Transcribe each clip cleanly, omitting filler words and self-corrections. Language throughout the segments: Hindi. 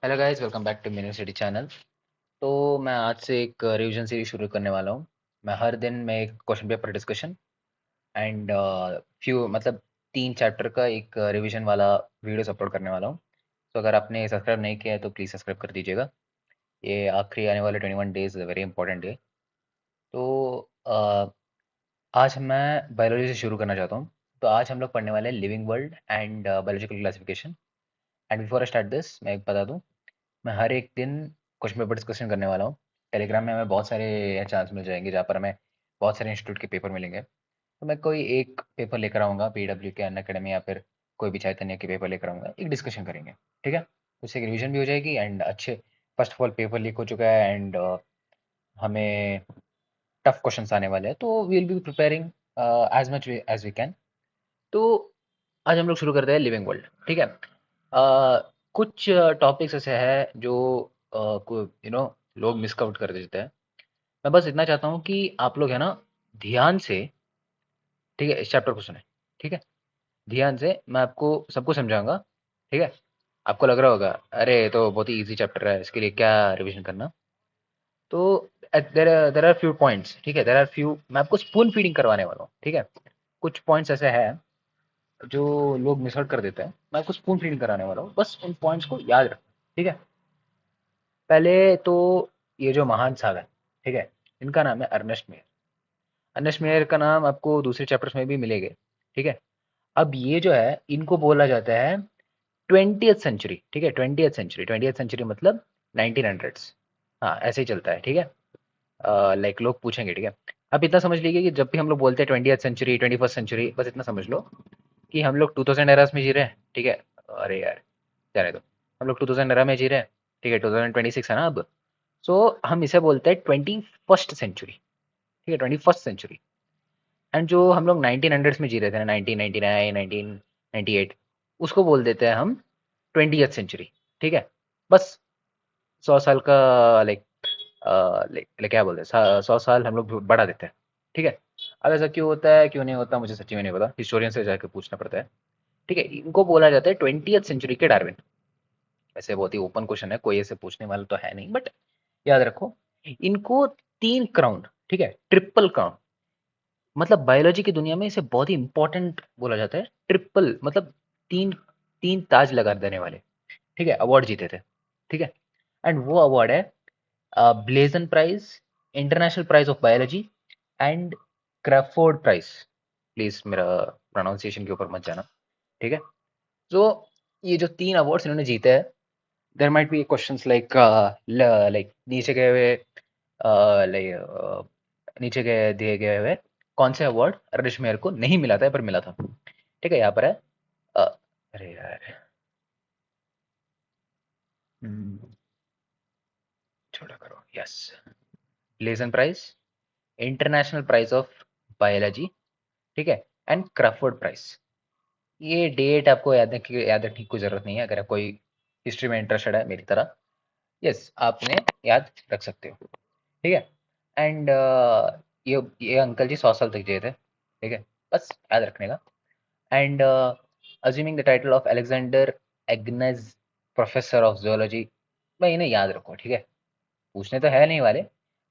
Hello guys, welcome back to university channel. तो मैं आज से एक रिवीजन सीरीज शुरू करने वाला हूँ। मैं हर दिन में एक question paper discussion and few मतलब 3 चैप्टर का एक रिवीजन वाला वीडियोस अपलोड करने वाला हूँ। तो अगर आपने सब्सक्राइब नहीं किया है तो प्लीज़ सब्सक्राइब कर दीजिएगा। ये आखिरी आने वाले 21 डेज वेरी इंपॉर्टेंट डे। तो आज मैं बायोलॉजी से शुरू करना चाहता हूँ। तो आज हम लोग पढ़ने वाले हैं living world and biological classification. And before I start this मैं एक बता दूँ, मैं हर एक दिन क्वेश्चन पेपर डिस्कशन करने वाला हूँ। टेलीग्राम में हमें बहुत सारे चांस मिल जाएंगे जहाँ पर हमें बहुत सारे इंस्टीट्यूट के पेपर मिलेंगे। तो मैं कोई एक पेपर लेकर आऊँगा, पीडब्ल्यू के, अन अकेडमी या फिर कोई भी चैतन्य के पेपर लेकर आऊँगा, एक डिस्कशन करेंगे। ठीक है, उससे एक रिविजन भी हो जाएगी एंड अच्छे। First of all paper leak हो चुका है एंड हमें टफ क्वेश्चंस आने वाले हैं, तो we will be preparing as much as we can. तो आज हम लोग शुरू करते हैं लिविंग वर्ल्ड। ठीक है। कुछ टॉपिक्स ऐसे हैं जो लोग मिस आउट कर देते हैं। मैं बस इतना चाहता हूँ कि आप लोग है ना, ध्यान से, ठीक है, इस चैप्टर को सुने। ठीक है, ध्यान से मैं आपको सबको समझाऊंगा। ठीक है। आपको लग रहा होगा अरे ये तो बहुत ही इजी चैप्टर है, इसके लिए क्या रिवीजन करना। तो देर आर फ्यू पॉइंट्स। ठीक है, देर आर फ्यू, मैं आपको स्पून फीडिंग करवाने वाला हूँ। ठीक है, कुछ पॉइंट्स ऐसे हैं जो लोग मिस आउट कर देते हैं। मैं आपको स्पून फीडिंग कराने वाला हूँ, बस उन पॉइंट्स को याद रखना। ठीक है। पहले तो ये जो महान साहब है, ठीक है, इनका नाम है अर्नेस्ट मेयर। अर्नेस्ट मेयर का नाम आपको दूसरे चैप्टर्स में भी मिलेंगे। ठीक है। अब ये जो है, इनको बोला जाता है 20th सेंचुरी। ठीक है, 20th सेंचुरी, 20th सेंचुरी मतलब 1900s। हाँ, ऐसे ही चलता है। ठीक है। लाइक लोग पूछेंगे। ठीक है, अब इतना समझ लीजिए कि जब भी हम लोग बोलते हैं 20th सेंचुरी, 21st सेंचुरी, बस इतना समझ लो कि हम लोग 2000 एरास में जी रहे हैं। ठीक है। अरे यार, जाने दो। हम लोग 2000 एरा में जी रहे हैं। ठीक है, 2026 है ना अब। सो हम इसे बोलते हैं 21st सेंचुरी। ठीक है, 21st सेंचुरी। एंड जो हम लोग 1900 में जी रहे थे ना, 1999, 1998, उसको बोल देते हैं हम 20th सेंचुरी। ठीक है। बस 100 साल का, लाइक लाइक क्या बोलते हैं, 100 साल हम लोग बढ़ा देते हैं। ठीक है। अब ऐसा क्यों होता है, क्यों नहीं होता, मुझे सच्ची में नहीं पता, हिस्टोरियन से जाकर पूछना पड़ता है। ठीक है, इनको बोला जाता है 20th सेंचुरी के डार्विन। वैसे बहुत ही ओपन क्वेश्चन है, कोई ऐसे पूछने वाला तो है नहीं, बट याद रखो इनको। 3 क्राउन, ठीक है, ट्रिपल क्राउन, मतलब बायोलॉजी की दुनिया में इसे बहुत ही इंपॉर्टेंट बोला जाता है। ट्रिपल मतलब तीन, तीन ताज लगा देने वाले, ठीक है, अवार्ड जीते थे। ठीक है। एंड वो अवार्ड है Balzan prize, international prize of biology and Crafoord prize. Please मेरा प्रोनाउंसिएशन के ऊपर मत जाना। ठीक है। तो ये जो 3 अवार्ड्स इन्होंने जीते हैं, there might be questions like like नीचे गए हुए, लाइक नीचे गए दिए गए हुए कौन से अवार्ड अर्नेस्ट मेयर को नहीं मिला था पर मिला था। ठीक है, यहाँ पर है अरे यार, हम्म, छोड़ा करो। Yes, legion prize, international prize of biology, ठीक है, एंड क्रैफोर्ड प्राइज। ये डेट आपको याद रखने की कोई जरूरत नहीं है, अगर आप कोई हिस्ट्री में इंटरेस्टेड है मेरी तरह। यस, आपने याद रख सकते हो। ठीक है। एंड ये अंकल जी 100 साल तक जिए थे। ठीक है, बस याद रखने का। And assuming the title of Alexander Agnes professor of zoology. भाई इन्हें याद रखो। ठीक है, पूछने तो है नहीं वाले,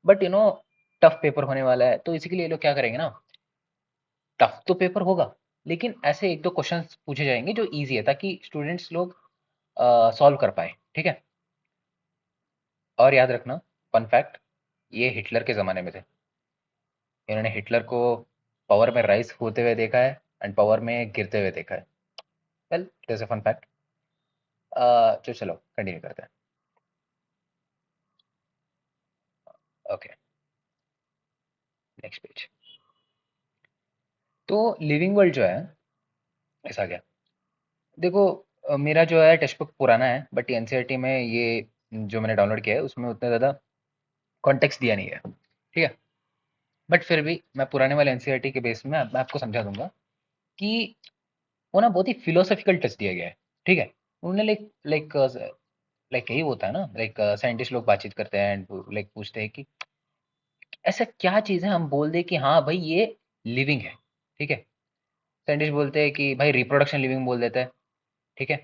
बट टफ पेपर होने वाला है, तो इसी के लिए ये लोग क्या करेंगे ना, टफ तो पेपर होगा लेकिन ऐसे एक दो क्वेश्चंस पूछे जाएंगे जो इजी है, ताकि स्टूडेंट्स लोग सॉल्व कर पाए। ठीक है। और याद रखना, फन फैक्ट, ये हिटलर के ज़माने में थे। इन्होंने हिटलर को पावर में राइज होते हुए देखा है एंड पावर में गिरते हुए देखा है। Well, it is a fun fact. तो चलो कंटिन्यू करते हैं। Okay, next page. तो लिविंग वर्ल्ड जो है, ऐसा क्या, देखो, मेरा जो है टेक्स्ट बुक पुराना है, बट एनसीईआरटी में ये जो मैंने डाउनलोड किया है उसमें उतना ज़्यादा कॉन्टेक्स्ट दिया नहीं है। ठीक है, बट फिर भी मैं पुराने वाले एनसीईआरटी के बेस में मैं आपको समझा दूंगा कि वो ना बहुत ही फिलोसॉफिकल टच दिया गया है। ठीक है। उन्होंने लाइक लाइक लाइक यही होता है ना, लाइक साइंटिस्ट लोग बातचीत करते हैं एंड लाइक पूछते हैं कि ऐसा क्या चीज़ है हम बोल दे कि हाँ भाई ये लिविंग है। ठीक है, साइंटिस्ट बोलते हैं कि भाई रिप्रोडक्शन लिविंग बोल देता है। ठीक है,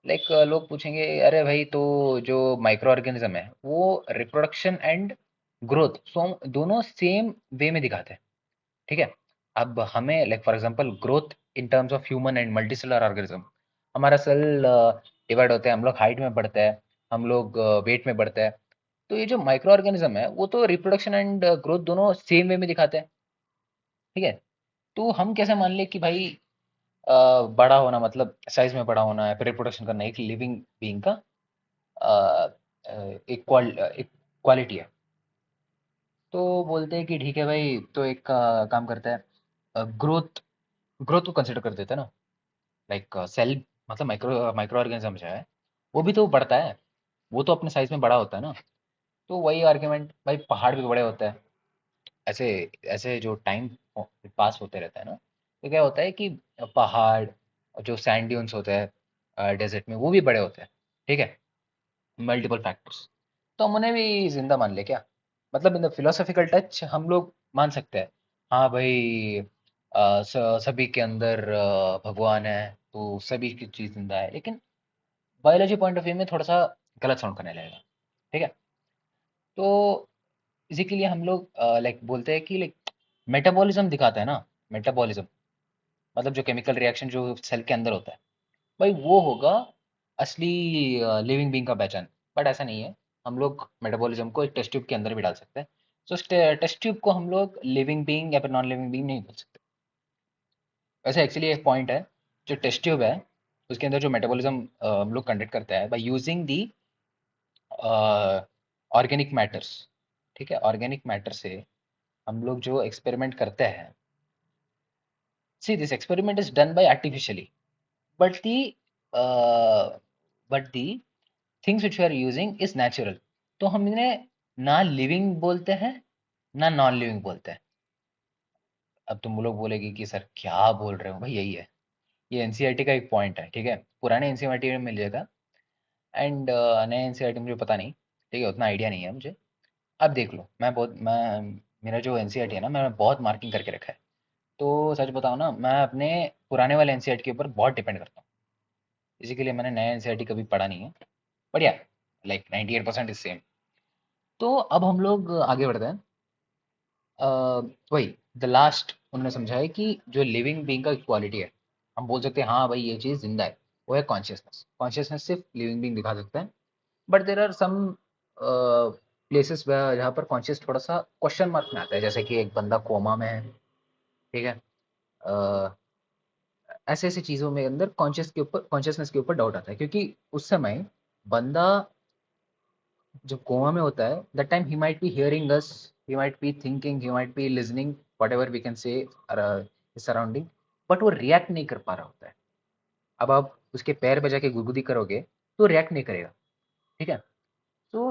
लाइक लोग पूछेंगे अरे भाई तो जो माइक्रो ऑर्गेनिज्म है वो रिप्रोडक्शन एंड ग्रोथ सो दोनों सेम वे में दिखाते हैं, ठीक है। अब हमें like for example growth in terms of human and multicellular organism, हमारा सेल डिवाइड होता है, हम लोग हाइट में बढ़ते हैं, हम लोग वेट में बढ़ते हैं। तो ये जो माइक्रो ऑर्गेनिज्म है वो तो रिप्रोडक्शन एंड ग्रोथ दोनों सेम वे में दिखाते हैं, ठीक है। तो हम कैसे मान ले कि भाई बड़ा होना मतलब साइज में बड़ा होना है, फिर रिप्रोडक्शन करना एक लिविंग बीइंग का एक क्वालिटी है। तो बोलते हैं कि ठीक है भाई, तो एक काम करता है, ग्रोथ ग्रोथ को कंसिडर कर देते हैं ना। लाइक सेल मतलब माइक्रो माइक्रो ऑर्गेनिज्म जो है वो भी तो बढ़ता है, वो तो अपने साइज में बड़ा होता है ना। तो वही आर्ग्यूमेंट भाई, पहाड़ भी बड़े होते हैं। ऐसे ऐसे जो टाइम पास होते रहता है ना, तो क्या होता है कि पहाड़ और जो सैंड ड्यून्स होते हैं डेजर्ट में वो भी बड़े होते हैं, ठीक है। मल्टीपल फैक्टर्स, तो हम उन्हें भी जिंदा मान ले क्या? मतलब इन द फिलोसॉफिकल टच हम लोग मान सकते हैं हाँ भाई, सभी के अंदर भगवान है तो सभी की चीज जिंदा है, लेकिन बायोलॉजी पॉइंट ऑफ व्यू में थोड़ा सा गलत साउंड करने लगेगा, ठीक है। तो इसी के लिए हम लोग लाइक बोलते हैं कि लाइक मेटाबॉलिज्म दिखाता है ना। मेटाबॉलिज्म मतलब जो केमिकल रिएक्शन जो सेल के अंदर होता है, भाई वो होगा असली लिविंग बीइंग का पहचान। बट ऐसा नहीं है, हम लोग मेटाबॉलिज्म को एक टेस्ट ट्यूब के अंदर भी डाल सकते हैं। सो टेस्ट ट्यूब को हम लोग लिविंग बीइंग या फिर नॉन लिविंग बीइंग नहीं बोल सकते। वैसे एक्चुअली एक पॉइंट है, जो टेस्ट ट्यूब है उसके अंदर जो मेटाबॉलिज्म हम लोग कंडक्ट करते हैं by using the organic matters, ठीक है। ऑर्गेनिक मैटर से हम लोग जो एक्सपेरिमेंट करते हैं, see this experiment is done by artificially, but the but the things which we are using is natural. तो हम इन्हें ना लिविंग बोलते हैं ना नॉन लिविंग बोलते हैं। अब तुम लोग बोलेगी कि सर क्या बोल रहे हो भाई, यही है, ये एनसीईआरटी का एक पॉइंट है, ठीक है। पुराने एनसीईआरटी में मिल जाएगा एंड नए एनसीईआरटी मुझे पता नहीं, ठीक है, उतना आइडिया नहीं है मुझे। अब देख लो, मैं मेरा जो एनसीईआरटी है ना, मैं बहुत मार्किंग करके रखा है। तो सच बताओ ना, मैं अपने पुराने वाले एनसीईआरटी के ऊपर बहुत डिपेंड करता हूँ, इसी के लिए मैंने नया एनसीईआरटी कभी पढ़ा नहीं है। बढ़िया, लाइक 98% इज सेम। तो अब हम लोग आगे बढ़ते हैं। अ, वही द लास्ट उन्होंने समझा है कि जो लिविंग बीइंग का क्वालिटी है, हम बोल सकते हैं हाँ भाई ये चीज़ जिंदा है, वो है कॉन्शियसनेस। कॉन्शियसनेस सिर्फ लिविंग बीइंग दिखा सकता है, but there are some places जहाँ पर कॉन्शियस थोड़ा सा क्वेश्चन मार्क में आता है, जैसे कि एक बंदा कोमा में है, ठीक है। अ, ऐसे ऐसे चीज़ों में अंदर कॉन्शियसनेस के ऊपर डाउट आता है, क्योंकि उस समय बंदा जब कोमा में होता है, that time he might be hearing us, he might be thinking, he might be listening whatever we can say surrounding, but वो रिएक्ट नहीं कर पा रहा होता है। अब आप उसके पैर पे जाके गुदगुदी करोगे तो रिएक्ट नहीं करेगा, ठीक है। तो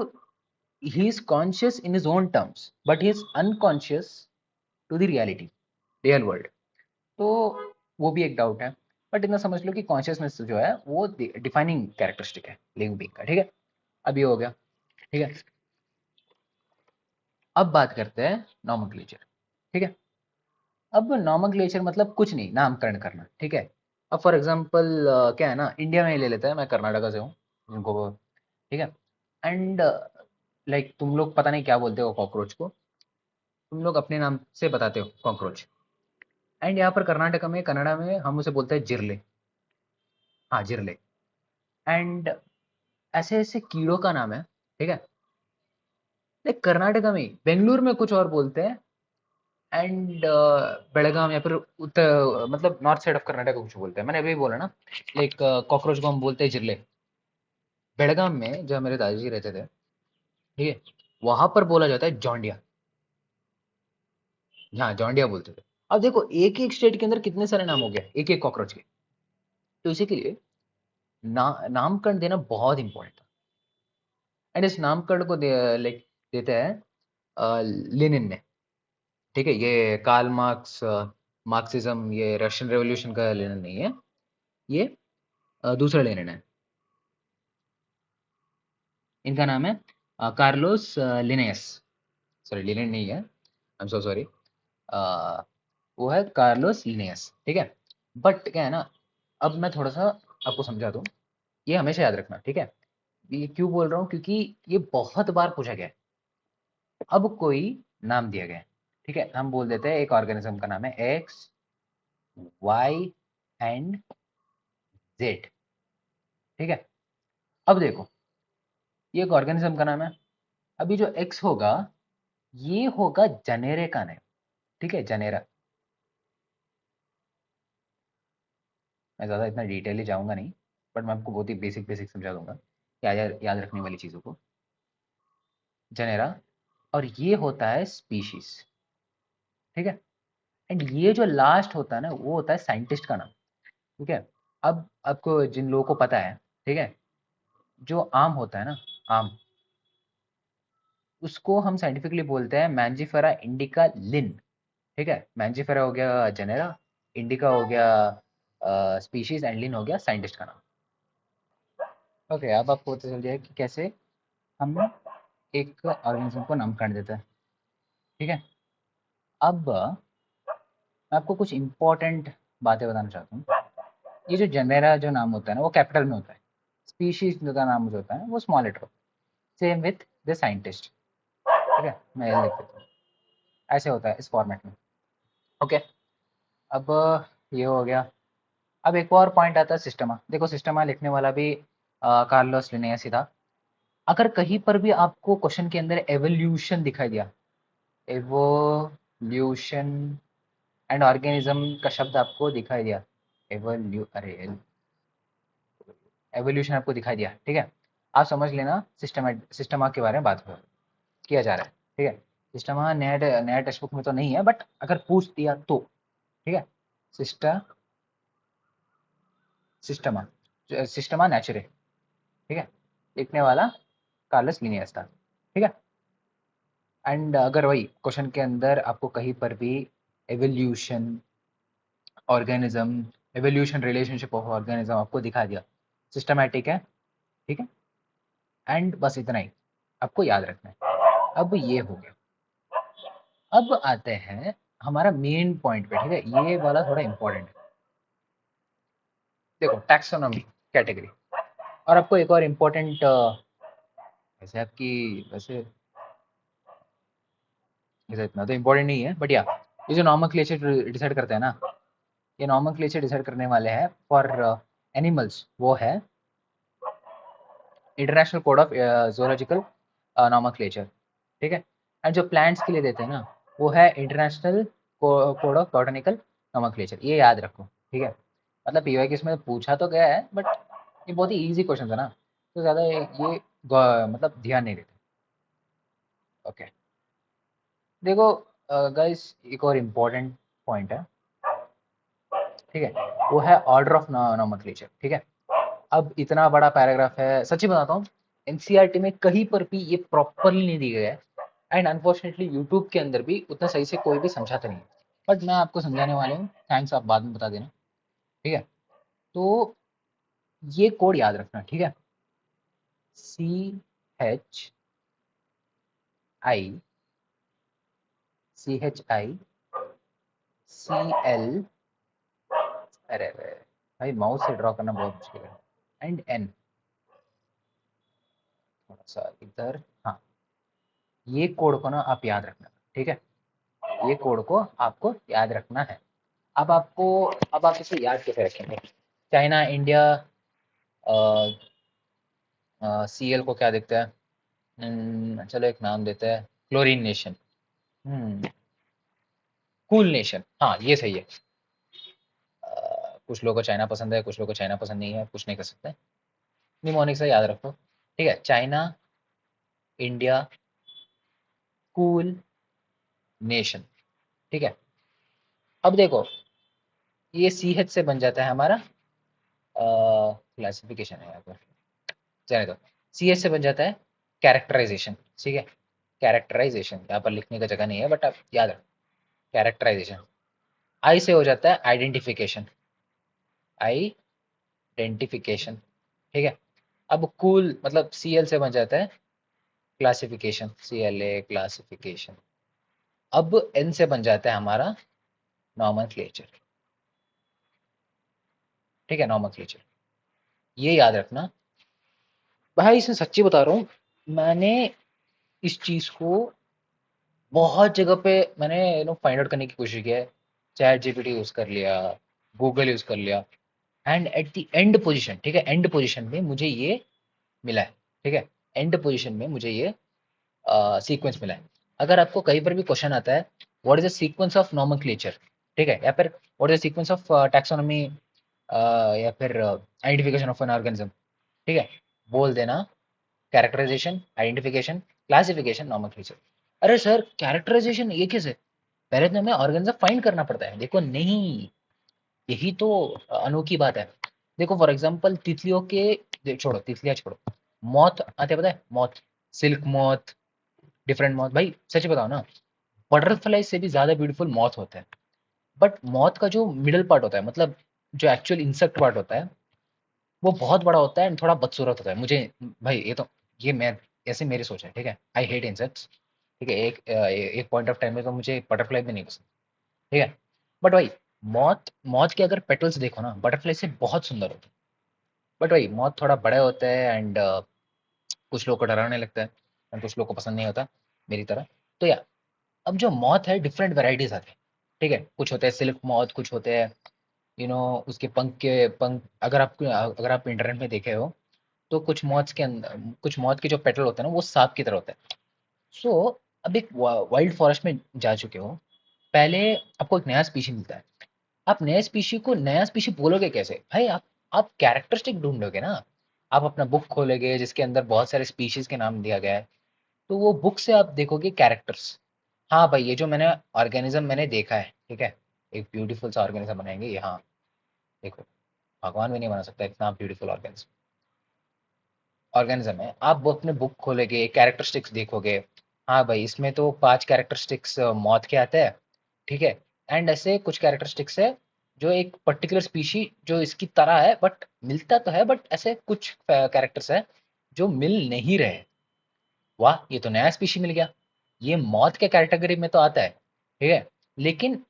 he is conscious in his own terms but he is unconscious to the reality, real world. तो वो भी एक डाउट है। बट इतना समझ लो कि कॉन्शियसनेस जो है वो डिफाइनिंग कैरेक्टरिस्टिक है लिविंग बीइंग का, ठीक है। अब ये हो गया, ठीक है। अब बात करते हैं नॉमेनक्लेचर, ठीक है। अब नॉमेनक्लेचर मतलब कुछ नहीं, नामकरण करना, ठीक है। अब फॉर एग्जांपल क्या है ना, इंडिया में ही ले लेते हैं, मैं कर्नाटका से हूँ, जिनको, ठीक है। एंड लाइक तुम लोग पता नहीं क्या बोलते हो कॉकरोच को, तुम लोग अपने नाम से बताते हो कॉकरोच। एंड यहाँ पर कर्नाटका में कन्नड़ा में हम उसे बोलते हैं जिरले, हाँ जिरले। एंड ऐसे ऐसे कीड़ों का नाम है, ठीक है। लाइक कर्नाटका में बेंगलुरु में कुछ और बोलते हैं, एंड बेलगाम या फिर उत्तर मतलब नॉर्थ साइड ऑफ कर्नाटक को कुछ बोलते हैं। मैंने अभी बोला ना, लाइक कॉकरोच को हम बोलते हैं जिरले। बेलगाम में जहाँ मेरे दादाजी रहते थे, ठीक है, वहां पर बोला जाता है जॉन्डिया, हाँ जॉन्डिया बोलते थे। अब देखो एक एक स्टेट के अंदर कितने सारे नाम हो गए एक एक कॉकरोच के। तो इसी के लिए नामकरण देना बहुत इंपॉर्टेंट था। एंड इस नामकरण को लाइक देते हैं लेनिन ने, ठीक है। ये कार्ल मार्क्स, मार्क्सिज्म, ये रशियन रेवोल्यूशन का लेनिन नहीं है, ये दूसरा लेनिन है। इनका नाम है कार्लोस लिनेयस, सॉरी लिनेन नहीं है, आई एम सो सॉरी। वो है कार्लोस लिनेयस, ठीक है। बट क्या है ना, अब मैं थोड़ा सा आपको समझा दूं। ये हमेशा याद रखना, ठीक है। ये क्यों बोल रहा हूँ, क्योंकि ये बहुत बार पूछा गया है। अब कोई नाम दिया गया है, ठीक है, हम बोल देते हैं एक ऑर्गेनिज्म का नाम है एक्स वाई एंड जेड, ठीक है। अब देखो, ये एक ऑर्गेनिज्म का नाम है। अभी जो एक्स होगा, ये होगा जनेरे का नेम, ठीक है, जनेरा। मैं ज़्यादा इतना डिटेल जाऊंगा नहीं, बट मैं आपको बहुत ही बेसिक बेसिक समझा दूंगा, याद रखने वाली चीज़ों को। जनेरा, और ये होता है स्पीशीज, ठीक है। एंड ये जो लास्ट होता है ना, वो होता है साइंटिस्ट का नाम, ठीक है। अब आपको जिन लोगों को पता है, ठीक है, जो आम होता है ना, आम, उसको हम साइंटिफिकली बोलते हैं मैंजिफेरा इंडिका लिन, ठीक है। मैंजिफेरा हो गया जेनेरा, इंडिका हो गया स्पीशीज, एंड लिन हो गया साइंटिस्ट का नाम। ओके, अब आपको पता चल जाए कि कैसे हम एक ऑर्गेनिज्म को नामकरण देते हैं, ठीक है। अब मैं आपको कुछ इंपॉर्टेंट बातें बताना चाहता हूँ। ये जो जेनेरा जो नाम होता है ना, वो कैपिटल में होता है। स्पीशीज का नाम जो होता है वो small letter. Same with the scientist, ठीक है। मैं ये लिख देता हूँ, ऐसे होता है इस फॉर्मेट में। ओके, अब ये हो गया। अब एक और पॉइंट आता है सिस्टमा। देखो, सिस्टमा लिखने वाला भी कार्लोस लिनेयस ही था। अगर कहीं पर भी आपको क्वेश्चन के अंदर एवोल्यूशन दिखाई दिया, एवोल्यूशन एंड ऑर्गेनिज्म का शब्द आपको दिखाई दिया, एवोल्यूशन आपको दिखाई दिया, ठीक है, आप समझ लेना सिस्टमा के बारे में बात किया जा रहा है, ठीक है। सिस्टमा नया नया टेक्स्ट बुक में तो नहीं है, बट अगर पूछ दिया तो, ठीक है। सिस्टा सिस्टमा सिस्टमा नेचुरे, ठीक है, लिखने वाला कार्लस लिनियस था, ठीक है। एंड अगर वही क्वेश्चन के अंदर आपको कहीं पर भी evolution organism, evolution relationship of organism आपको दिखा दिया, सिस्टमैटिक है, ठीक है। एंड बस इतना ही आपको याद रखना है। अब ये हो गया। अब आते हैं हमारा मेन पॉइंट पे, ठीक है, ये वाला थोड़ा इंपॉर्टेंट है। देखो, टैक्सोनॉमी, कैटेगरी। और आपको एक और इम्पोर्टेंट, वैसे आपकी, वैसे वैसे इतना तो इम्पोर्टेंट नहीं है, बट या, ये जो नॉमेनक्लेचर डिसाइड करते हैं ना, ये नॉमेनक्लेचर डिसाइड करने वाले हैं फॉर एनिमल्स, वो है international code of zoological nomenclature, ठीक है। एंड जो प्लांट्स के लिए देते हैं ना, वो है international code of botanical nomenclature. ये याद रखो, ठीक है। मतलब पीवाई के इसमें पूछा तो गया है, बट ये बहुत ही इजी क्वेश्चन है ना, तो ज़्यादा ये मतलब ध्यान नहीं देते। ओके, देखो गाइस, एक और इम्पोर्टेंट पॉइंट है, ठीक है, वो है ऑर्डर ऑफ नॉमेनक्लेचर, ठीक है। अब इतना बड़ा पैराग्राफ है, सच्ची बताता हूँ, एनसीईआरटी में कहीं पर भी ये प्रॉपरली नहीं दिया गया है। एंड अनफॉर्चुनेटली यूट्यूब के अंदर भी उतना सही से कोई भी समझाता नहीं है, बट मैं आपको समझाने वाले हूँ, थैंक्स, आप बाद में बता देना, ठीक है। तो ये कोड याद रखना, ठीक है। CHI CHI अरे अरे, भाई माउस से ड्रॉ करना बहुत मुश्किल है। एंड एन, थोड़ा सा इधर, हाँ, ये कोड को ना आप याद रखना, ठीक है। ये कोड को आपको याद रखना है। अब आपको, अब आप इसे याद कैसे रखेंगे? चाइना, इंडिया, सीएल को क्या देखते हैं? चलो एक नाम देते हैं, क्लोरीन नेशन, कूल नेशन, हाँ ये सही है। कुछ लोगों को चाइना पसंद है, कुछ लोगों को चाइना पसंद नहीं है, कुछ नहीं कर सकते। निमोनिक से याद रखो, ठीक है। चाइना, इंडिया, कूल नेशन, ठीक है। अब देखो, ये CH से बन जाता है हमारा, क्लासिफिकेशन है यहाँ पर, जाने दो। CH से बन जाता है कैरेक्टराइजेशन, ठीक है। कैरेक्टराइजेशन यहाँ पर लिखने का जगह नहीं है, बट आप याद रखो, कैरेक्टराइजेशन। आई से हो जाता है आइडेंटिफिकेशन, आइडेंटिफिकेशन, ठीक है। अब कूल मतलब CL से बन जाता है क्लासिफिकेशन, CLA क्लासिफिकेशन। अब N से बन जाता है हमारा नॉमेनक्लेचर, ठीक है, नॉमेनक्लेचर। ये याद रखना। भाई इसमें सच्ची बता रहा हूँ, मैंने इस चीज को बहुत जगह पे मैंने फाइंड आउट करने की कोशिश किया है। चैट जीपीटी यूज कर लिया, गूगल यूज कर लिया, and at the end position, ठीक है, एंड पोजीशन में मुझे ये मिला है। ठीक है, एंड पोजीशन में मुझे ये सीक्वेंस मिला है। अगर आपको कहीं पर भी क्वेश्चन आता है what is the sequence of nomenclature, ठीक है, या फिर what is the sequence of taxonomy, या फिर आइडेंटिफिकेशन ऑफ एन ऑर्गेनिज्म, ठीक है, बोल देना कैरेक्टराइजेशन, आइडेंटिफिकेशन, क्लासिफिकेशन, नॉमेनक्लेचर। अरे सर कैरेक्टराइजेशन ये कैसे? पहले तो हमें ऑर्गेनिज्म फाइंड करना पड़ता है। देखो नहीं, यही तो अनोखी बात है। देखो फॉर एग्जांपल तितलियों के, छोड़ो तितलियां छोड़ो, मौत आते हैं, पता है मौत, सिल्क मौत, डिफरेंट मौत। भाई सच बताओ ना, बटरफ्लाई से भी ज्यादा ब्यूटीफुल मौत होता है। बट मौत का जो मिडल पार्ट होता है, मतलब जो एक्चुअल इंसेक्ट पार्ट होता है, वो बहुत बड़ा होता है एंड थोड़ा बदसूरत होता है। मुझे भाई ये तो, ये मैं, ऐसे मेरी सोच है, ठीक है, आई हेट इंसेक्ट्स। ठीक है, एक पॉइंट ऑफ टाइम में तो मुझे बटरफ्लाई भी नहीं पसंद। ठीक है, बट भाई मौत, मौत के अगर पेटल्स देखो ना, बटरफ्लाई से बहुत सुंदर होते हैं। बट भाई मौत थोड़ा बड़े होते हैं एंड कुछ लोग को डराने लगता है एंड कुछ लोग को पसंद नहीं होता, मेरी तरह। तो या, अब जो मौत है डिफरेंट वेराइटीज आते हैं। ठीक है, कुछ होते हैं सिल्क मौत, कुछ होते हैं उसके पंख के पंख, अगर आप इंटरनेट में देखे हो तो कुछ मौत के अंदर, कुछ मौत के जो पेटल होते हैं ना वो सांप की तरह होते हैं। सो अब एक वाइल्ड फॉरेस्ट में जा चुके हो, पहले आपको एक नया स्पीशी मिलता है। आप नए स्पीशी को नया स्पीशी बोलोगे कैसे भाई? आप कैरेक्टरिस्टिक ढूंढोगे ना। आप अपना बुक खोलोगे जिसके अंदर बहुत सारे स्पीशीज के नाम दिया गया है, तो वो बुक से आप देखोगे कैरेक्टर्स। हाँ भाई, ये जो मैंने ऑर्गेनिज्म मैंने देखा है, ठीक है, एक ब्यूटीफुल सा ऑर्गेनिज्म बनाएंगे ये, हाँ देखो, भगवान भी नहीं बना सकता इतना ब्यूटीफुल ऑर्गेनिज्म। ऑर्गेनिज्म है, आप वो अपने बुक खोलोगे, कैरेक्टरिस्टिक्स देखोगे, हाँ भाई इसमें तो 5 कैरेक्टरिस्टिक्स मौत के आते हैं। ठीक है, एंड ऐसे कुछ कैरेक्टरिस्टिक्स है जो एक पर्टिकुलर स्पीशी जो इसकी तरह है, बट मिलता तो है, बट ऐसे कुछ कैरेक्टर्स है जो मिल नहीं रहे। वाह, ये तो नया स्पीशी मिल गया, ये मौत के कैटेगरी में तो आता है। ठीक है, लेकिन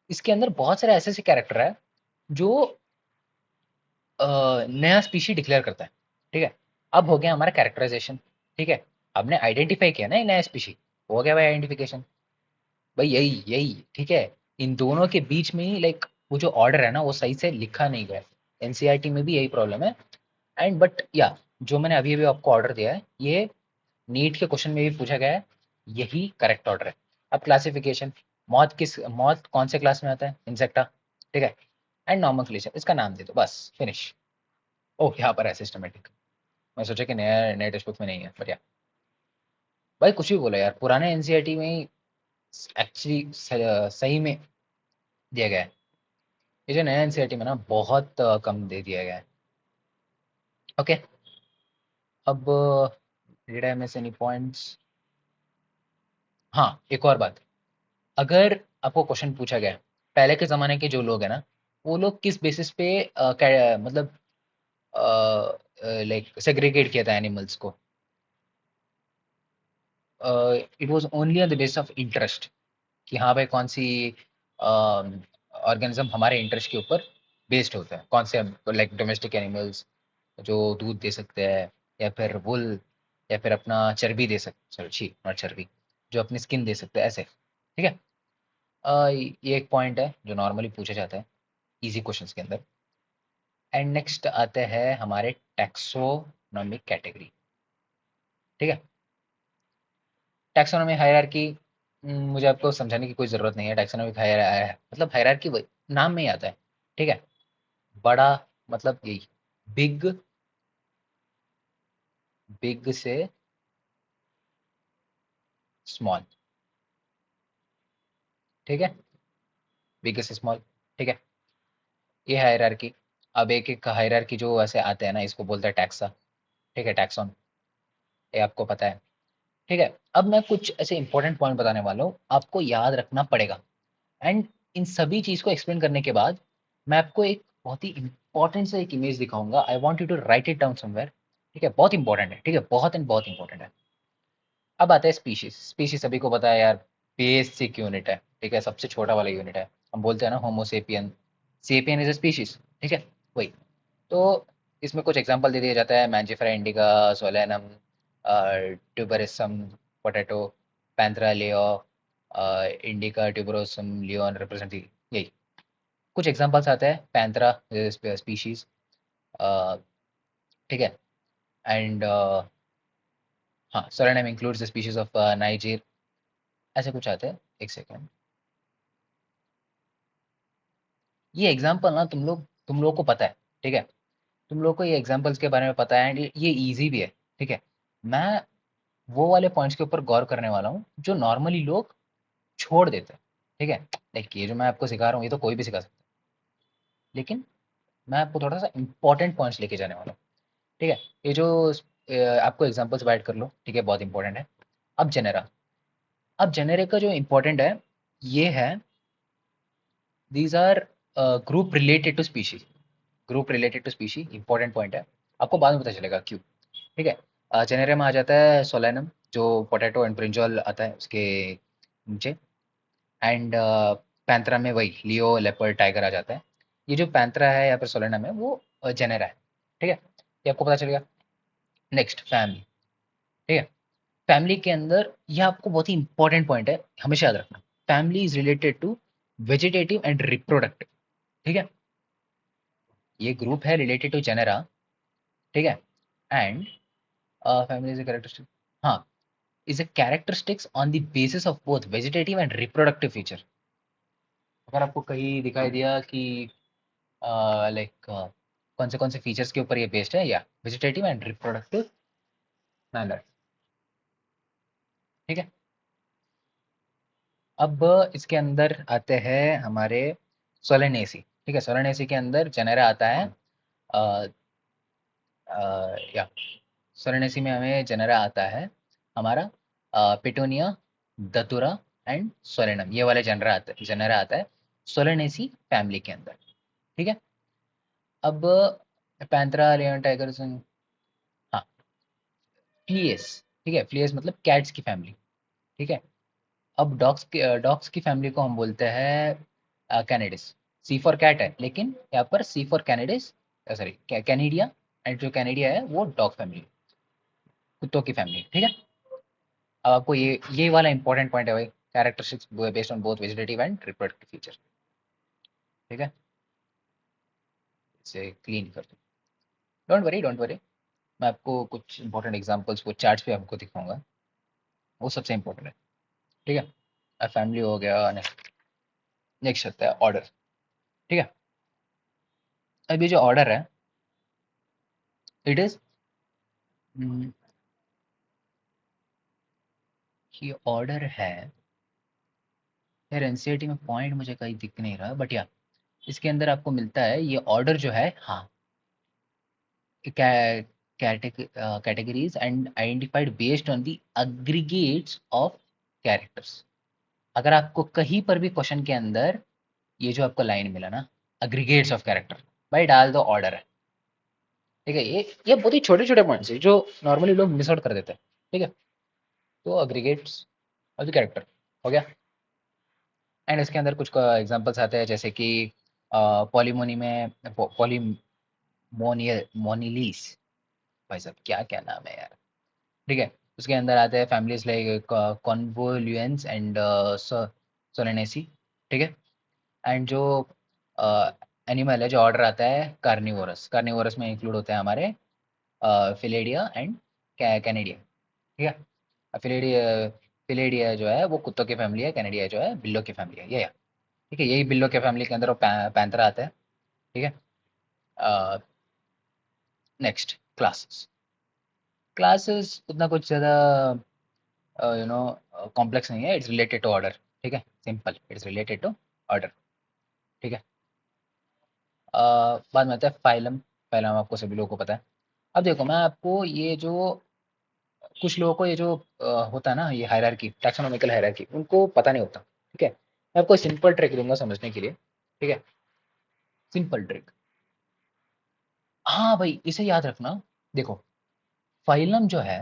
इसके अंदर बहुत सारे ऐसे ऐसे कैरेक्टर है जो नया स्पीशी डिक्लेयर करता है। ठीक है, अब हो गया हमारा कैरेक्टराइजेशन। ठीक है, आपने आइडेंटिफाई किया ना एक नया स्पीशी, हो गया भाई आइडेंटिफिकेशन। भाई यही यही ठीक है, इन दोनों के बीच में ही लाइक वो जो ऑर्डर है ना वो सही से लिखा नहीं गया है। एनसीईआरटी में भी यही प्रॉब्लम है। एंड बट या, जो मैंने अभी अभी आपको ऑर्डर दिया है, ये नीट के क्वेश्चन में भी पूछा गया है, यही करेक्ट ऑर्डर है। अब क्लासिफिकेशन, मौत कौन से क्लास में आता है? इंसेक्टा। ठीक है, एंड नॉमेनक्लेचर, इसका नाम दे दो, बस फिनिश। ओह यहाँ पर है सिस्टमेटिक, मैं सोचा कि नया नए टेक्स्ट बुक में नहीं है, बट या भाई कुछ भी बोला यार, पुराने एनसीईआरटी में ही एक्चुअली सही में दिया गया है। ये जो नया एनसीईआरटी में ना बहुत कम दे दिया गया है। ओके, अब did I miss any points? हाँ एक और बात, अगर आपको क्वेश्चन पूछा गया है, पहले के ज़माने के जो लोग हैं ना, वो लोग किस बेसिस पे मतलब लाइक सेग्रीगेट किया था एनिमल्स को? It was only on the basis of interest, कि हाँ भाई कौन सी ऑर्गेनिज्म हमारे इंटरेस्ट के ऊपर बेस्ड होता है, कौन से लाइक डोमेस्टिक एनिमल्स जो दूध दे सकते हैं, या फिर वुल, या फिर अपना चर्बी दे सकते, सॉरी छी नॉट चर्बी, जो अपनी स्किन दे सकते हैं ऐसे। ठीक है, ये एक पॉइंट है जो नॉर्मली पूछा जाता है इजी क्वेश्चंस के अंदर। एंड नेक्स्ट आते हैं हमारे टैक्सोनॉमिक कैटेगरी। ठीक है, टैक्सोनॉमी हायरार्की, मुझे आपको समझाने की कोई ज़रूरत नहीं है। टैक्सोनॉमिक हायर मतलब हायरार्की नाम में ही आता है। ठीक है, बड़ा मतलब यही, बिग, बिग से स्मॉल। ठीक है, बिग से स्मॉल। ठीक है, ये हायरार्की। अब एक एक हायरार्की जो ऐसे आते हैं ना, इसको बोलते हैं टैक्सा। ठीक है, टैक्सॉन, ये आपको पता है। ठीक है, अब मैं कुछ ऐसे इंपॉर्टेंट पॉइंट बताने वाला हूँ, आपको याद रखना पड़ेगा। एंड इन सभी चीज़ को एक्सप्लेन करने के बाद मैं आपको एक बहुत ही इंपॉर्टेंट सा एक इमेज दिखाऊंगा। I want you to write it down somewhere. ठीक है, बहुत इंपॉर्टेंट है, ठीक है, बहुत एंड बहुत इंपॉर्टेंट है। अब आता है स्पीशीज। स्पीशीज सभी को पता है यार, बेसिक यूनिट है। ठीक है, सबसे छोटा वाला यूनिट है। हम बोलते हैं ना Homo sapien, sapien is a species. ठीक है, वही। तो इसमें कुछ एग्जांपल दे दिया जाता है, Mangifera indica, Solanum, tuberosum potato, Panthera leo, indica tuberosum leon represent, यही कुछ एग्जांपल्स आते हैं पैंथेरा स्पीशीज। ठीक है। एंड हाँ, Solanum includes the species of niger, ऐसे कुछ आते हैं। एक सेकेंड, ये एग्जांपल ना तुम लोग को पता है, ठीक है, तुम लोग को ये एग्जांपल्स के बारे में पता है एंड ये इजी भी है, ठीक है। मैं वो वाले पॉइंट्स के ऊपर गौर करने वाला हूँ जो नॉर्मली लोग छोड़ देते हैं, ठीक है। लाइक ये जो मैं आपको सिखा रहा हूँ ये तो कोई भी सिखा सकता है, लेकिन मैं आपको थोड़ा सा इंपॉर्टेंट पॉइंट्स लेके जाने वाला हूँ, ठीक है। ये जो आपको एग्जांपल्स ऐड कर लो, ठीक है, बहुत इंपॉर्टेंट है। अब जेनेरा, अब जेनेरिक का जो इम्पोर्टेंट है ये है, these are group related to species, group related to specie, important point है, आपको बाद में पता चलेगा क्यों, ठीक है। जेनेरिया में आ जाता है सोलेनम, जो पोटैटो एंड ब्रिंजॉल आता है उसके नीचे। एंड पैंथरा में वही लियो, लेपर्ड, टाइगर आ जाता है। ये जो पैंथरा है या फिर सोलेनम है वो जेनेरा है, ठीक है, ये आपको पता चलेगा। नेक्स्ट फैमिली, ठीक है। फैमिली के अंदर यह आपको बहुत ही इंपॉर्टेंट पॉइंट है, हमेशा याद रखना, family is related to vegetative and reproductive, ठीक है। ये ग्रुप है रिलेटेड टू जेनेरा, ठीक है। And family is a characteristic, हाँ, is a characteristics on the basis of both vegetative and reproductive feature. अगर आपको कहीं दिखाई दिया कि लाइक कौन से फीचर्स के ऊपर ये बेस्ड है, या वेजिटेटिव एंड रिप्रोडक्टिव मैनर, ठीक है। अब इसके अंदर आते हैं हमारे सोलेनेसी, ठीक है। सोलेनेसी के अंदर जेनेरा आता है, अ, या सोलेनेसी में हमें जेनेरा आता है हमारा पिटोनिया, दतुरा एंड सोलेनम, ये वाले जेनेरा आता है सोलेनेसी फैमिली के अंदर, ठीक है। अब पैंथरा, लियन, टाइगर, हाँ, फ्लिएस, ठीक है, फ्लिएस मतलब कैट्स की फैमिली, ठीक है। अब डॉग्स की फैमिली को हम बोलते हैं कैनिडिस, सी फॉर कैट है लेकिन यहाँ पर सी फॉर कैनिडिस, सॉरी कैनिडिया, एंड जो कैनिडिया है वो डॉग फैमिली, कुत्तों की फैमिली, ठीक है। अब आपको ये वाला इंपॉर्टेंट पॉइंट है भाई, characteristics based on both vegetative and reproductive feature, ठीक है। इसे क्लीन कर दो, डोंट वरी डोंट वरी, मैं आपको कुछ इंपॉर्टेंट एग्जांपल्स वो चार्ट्स पे आपको दिखाऊंगा, वो सबसे इंपॉर्टेंट है, ठीक है। फैमिली हो गया, नेक्स्ट आता है ऑर्डर, ठीक है। अब ये जो ऑर्डर है, इट इज, ये ऑर्डर है, यार एनसीईआरटी में पॉइंट मुझे कहीं दिख नहीं रहा, बट या इसके अंदर आपको मिलता है ये ऑर्डर जो है, हाँ, categories and identified based on the aggregates of characters. अगर आपको कहीं पर भी क्वेश्चन के अंदर ये जो आपको लाइन मिला ना, अग्रीगेट्स ऑफ कैरेक्टर, भाई डाल दो ऑर्डर है, ठीक है। ये बहुत ही छोटे छोटे पॉइंट्स है जो नॉर्मली लोग मिस आउट कर देते हैं, ठीक है। तो अग्रीगेट्स ऑफ द कैरेक्टर हो गया। एंड इसके अंदर कुछ एग्जांपल्स आते हैं जैसे कि पॉलीमोनी में मोनिलीस, भाई साहब क्या क्या नाम है यार, ठीक है। उसके अंदर आते हैं फैमिलीज लाइक कॉन्वोल्यूएंस एंड सोलेनेसी, ठीक है। एंड जो एनिमल है जो ऑर्डर आता है कार्निवोरस, कार्निवोरस में इंक्लूड होते हैं हमारे फिलेडिया एंड कैनेडिया, ठीक है। फिलेडिया, फिलेडिया जो है वो कुत्तों की फैमिली है, कैनेडिया जो है बिल्लों की फैमिली है, ये, ठीक है। यही बिल्लों के फैमिली के अंदर वो पैंथरा आता है, ठीक है। नेक्स्ट क्लासेस, क्लासेस उतना कुछ ज़्यादा कॉम्प्लेक्स नहीं है, इट्स रिलेटेड टू ऑर्डर, ठीक है, simple, it's related to order, ठीक है। बाद में आता है फाइलम, फाइलम आपको सभी लोगों को पता है। अब देखो मैं आपको ये जो कुछ लोगों को ये जो होता है ना, ये हायरार्की, टैक्सोनॉमिकल हायरार्की, उनको पता नहीं होता, ठीक है। मैं आपको सिंपल ट्रिक दूंगा समझने के लिए, ठीक है, सिंपल ट्रिक, हाँ भाई इसे याद रखना। देखो फाइलम जो है,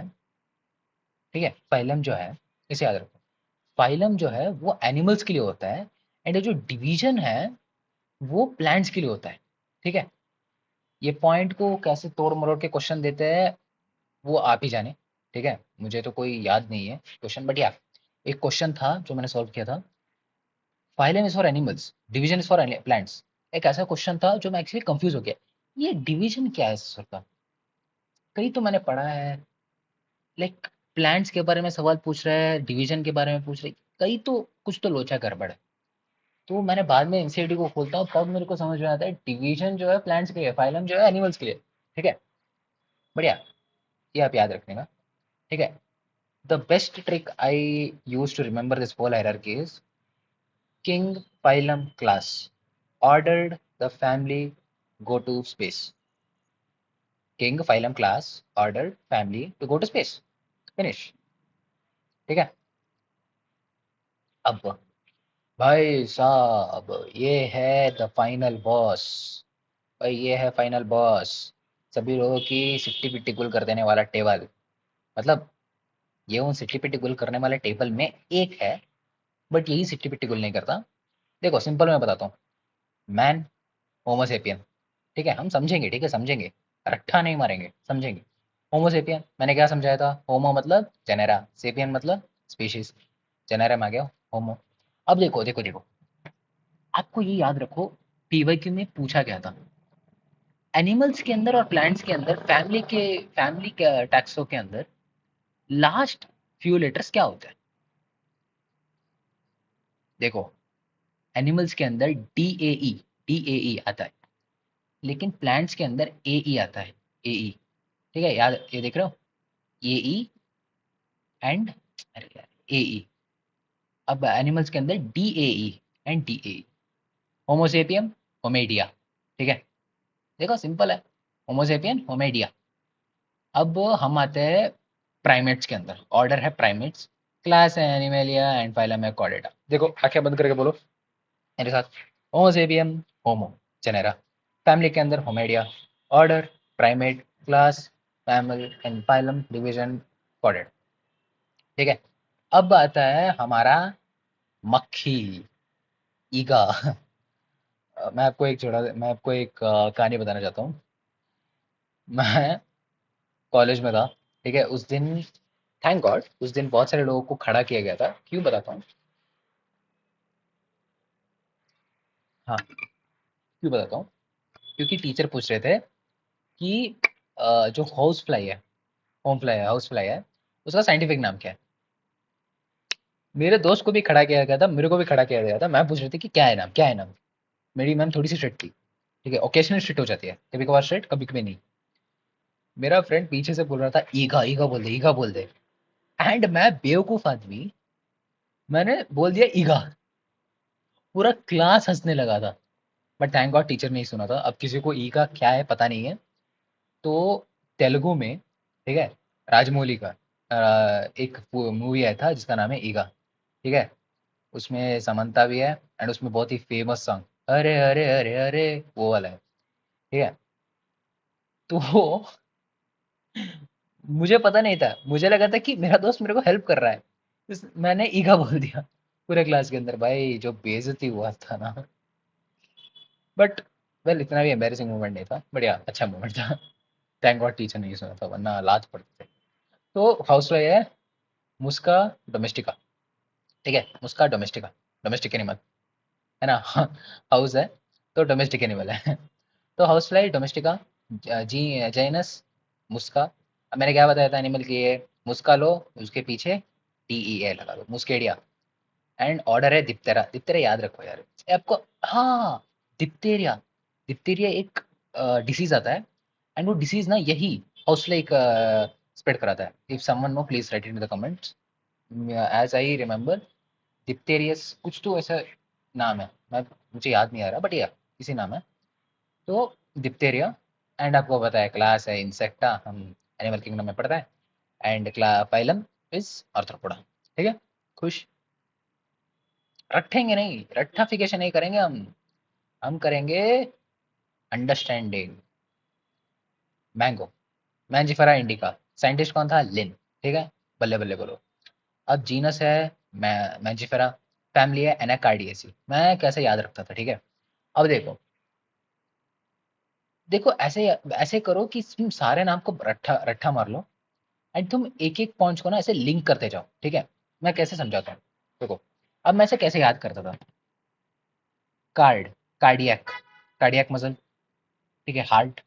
ठीक है, फाइलम जो है, इसे याद रखो, फाइलम जो है वो एनिमल्स के लिए होता है, एंड ये जो डिवीजन है वो प्लांट्स के लिए होता है, ठीक है। ये पॉइंट को कैसे तोड़ मरोड़ के क्वेश्चन देते हैं वो आप ही जाने। ठीक है, मुझे तो कोई याद नहीं है क्वेश्चन, बट या एक क्वेश्चन था जो मैंने सॉल्व किया था। Phylum is for animals, division is for plants. एक ऐसा क्वेश्चन था जो मैं एक्चुअली कंफ्यूज हो गया, ये डिवीजन क्या है सर का। कहीं तो मैंने पढ़ा है, लाइक प्लांट्स के बारे में सवाल पूछ रहा है, डिवीजन के बारे में पूछ रहे, कहीं तो कुछ तो लोचा गड़बड़ है। तो मैंने बाद में एनसीईआरटी को खोलता हूँ तब मेरे को समझ में आता है डिवीजन जो है प्लांट्स के लिए, फाइलम जो है एनिमल्स के लिए। ठीक है, बढ़िया, ये आप याद रखने का। ठीक है, the best trick I use to remember this whole hierarchy is king phylum class ordered the family go to space. King phylum class ordered family to go to space. Finish. ठीक है, अब भाई साहब ये है द फाइनल बॉस। भाई ये है फाइनल बॉस, सभी लोगों की सिट्टी पिट्टी गुल कर देने वाला टेबल। मतलब ये उन सिट्टी पिट्टी गुल करने वाले टेबल में एक है, बट यही सिट्टी पिट्टी गुल नहीं करता। देखो सिंपल मैं बताता हूँ। Man, Homo sapien. ठीक है, हम समझेंगे, ठीक है समझेंगे, रट्ठा नहीं मारेंगे, समझेंगे। होमोसेपियन मैंने क्या समझाया था, होमो मतलब जेनेरा, सेपियन मतलब स्पीशीज, जेनेरा में आ गया होमो। अब देखो देखो देखो, आपको ये याद रखो, पीवाईक्यू में पूछा गया था एनिमल्स के अंदर और प्लांट्स के अंदर, फैमिली के टैक्सों के अंदर लास्ट फ्यू लेटर्स क्या होते हैं। देखो, एनिमल्स के अंदर डी ए ई आता है, लेकिन प्लांट्स के अंदर ए ई आता है, ए ई। ठीक है, याद ये देख रहे हो, ए ई एंड, अरे यार, ए ई। अब एनिमल्स के अंदर D A E and D A E. Homo sapiens, Hominidae. ठीक है, देखो सिंपल है, होमोसेपियन होमेडिया। अब हम आते हैं प्राइमेट्स के अंदर, ऑर्डर है प्राइमेट्स, क्लास है एनिमेलिया एंड फाइलम है कॉर्डेटा। देखो आंखें बंद करके बोलो मेरे साथ, होमोसेपियम, होमो, जेनेरा, फैमिली के अंदर Hominidae, order primate, class mammal and phylum, division Chordata. ठीक है, अब आता है हमारा मक्खी, ईगा। मैं आपको एक कहानी बताना चाहता हूँ। मैं कॉलेज में था, ठीक है, उस दिन थैंक गॉड उस दिन बहुत सारे लोगों को खड़ा किया गया था, क्यों बताता हूँ। हाँ, क्यों बताता हूँ, क्योंकि टीचर पूछ रहे थे कि जो हाउस फ्लाई है, होम फ्लाई है, हाउस फ्लाई है, उसका साइंटिफिक नाम क्या है। मेरे दोस्त को भी खड़ा किया गया था, मेरे को भी खड़ा किया गया था, मैं पूछ रही थी कि क्या है नाम, क्या है नाम। मेरी मैम थोड़ी सी स्ट्रिक्ट थी, ठीक है, ओकेशनल स्ट्रिक्ट हो जाती है, कभी कभार स्ट्रिक्ट, कभी कभी नहीं। मेरा फ्रेंड पीछे से बोल रहा था ईगा, ईगा बोल दे, ईगा बोल दे। एंड मैं बेवकूफ आदमी, मैंने बोल दिया ईगा। पूरा क्लास हंसने लगा था, बट थैंक गॉड टीचर नहीं सुना था। अब किसी को ई का क्या है पता नहीं है। तो तेलुगु में, ठीक है, राजमौली का एक मूवी आया था जिसका नाम है ईगा। ठीक है, उसमें समंता भी है, एंड उसमें बहुत ही फेमस सॉन्ग अरे अरे अरे अरे वो वाला है। ठीक है, तो मुझे पता नहीं था, मुझे लगा था कि मेरा दोस्त मेरे को हेल्प कर रहा है, मैंने ईगा बोल दिया। पूरे क्लास के अंदर भाई जो बेइज्जती हुआ था ना, बट वेल इतना भी एम्बेरसिंग मोमेंट नहीं था, बढ़िया अच्छा मोमेंट था। थैंक गॉड टीचर नहीं सुना था, वरना लात पड़ते थे। तो हाउस फ्लाई है मुस्का डोमेस्टिका। ठीक है, मुस्का डोमेस्टिका, डोमेस्टिक एनिमल है ना। हाउस है तो डोमेस्टिक एनिमल है। तो हाउस फ्लाई डोमेस्टिका, जी जैनस मुस्का। अब मैंने क्या बताया था एनिमल की, ये मुस्का लो, उसके पीछे डी ई ए लगा दो, मुस्केडिया। एंड ऑर्डर है दिप्तेरा, दिप्तेरा याद रखो यार, ये आपको। हाँ, दिप्तेरिया, दिप्तेरिया एक डिसीज आता है, एंड वो डिसीज ना यही हाउस फ्लाई स्प्रेड कराता है। If someone know please write in the comments. As I remember, dipterous कुछ तो ऐसा नाम है, मैं मुझे याद नहीं आ रहा, बट या इसी नाम है। तो डिप्टेरिया, एंड आपको पता है क्लास है इंसेक्टा, हम एनिमल किंगडम में पढ़ता है, एंड क्ला फाइलम इज आर्थ्रोपोडा। ठीक है, खुश। रट्टेंगे नहीं, रट्टाफिकेशन नहीं करेंगे हम करेंगे अंडरस्टैंडिंग। मैंगो, मैंजिफेरा इंडिका, साइंटिस्ट कौन था, लिन। ठीक है, बल्ले बल्ले बोलो। अब जीनस है मैंजिफेरा, फैमिली है एनाकार्डियेसी। मैं कैसे याद रखता था, ठीक है। अब देखो, देखो ऐसे ऐसे करो कि तुम सारे नाम को रट्ठा रट्ठा मार लो एंड तुम एक एक पॉइंट्स को ना ऐसे लिंक करते जाओ, ठीक है? मैं कैसे समझाता हूँ, देखो। अब मैं इसे कैसे याद करता था? कार्ड, कार्डियक, कार्डियक मसल, ठीक है, हार्ट,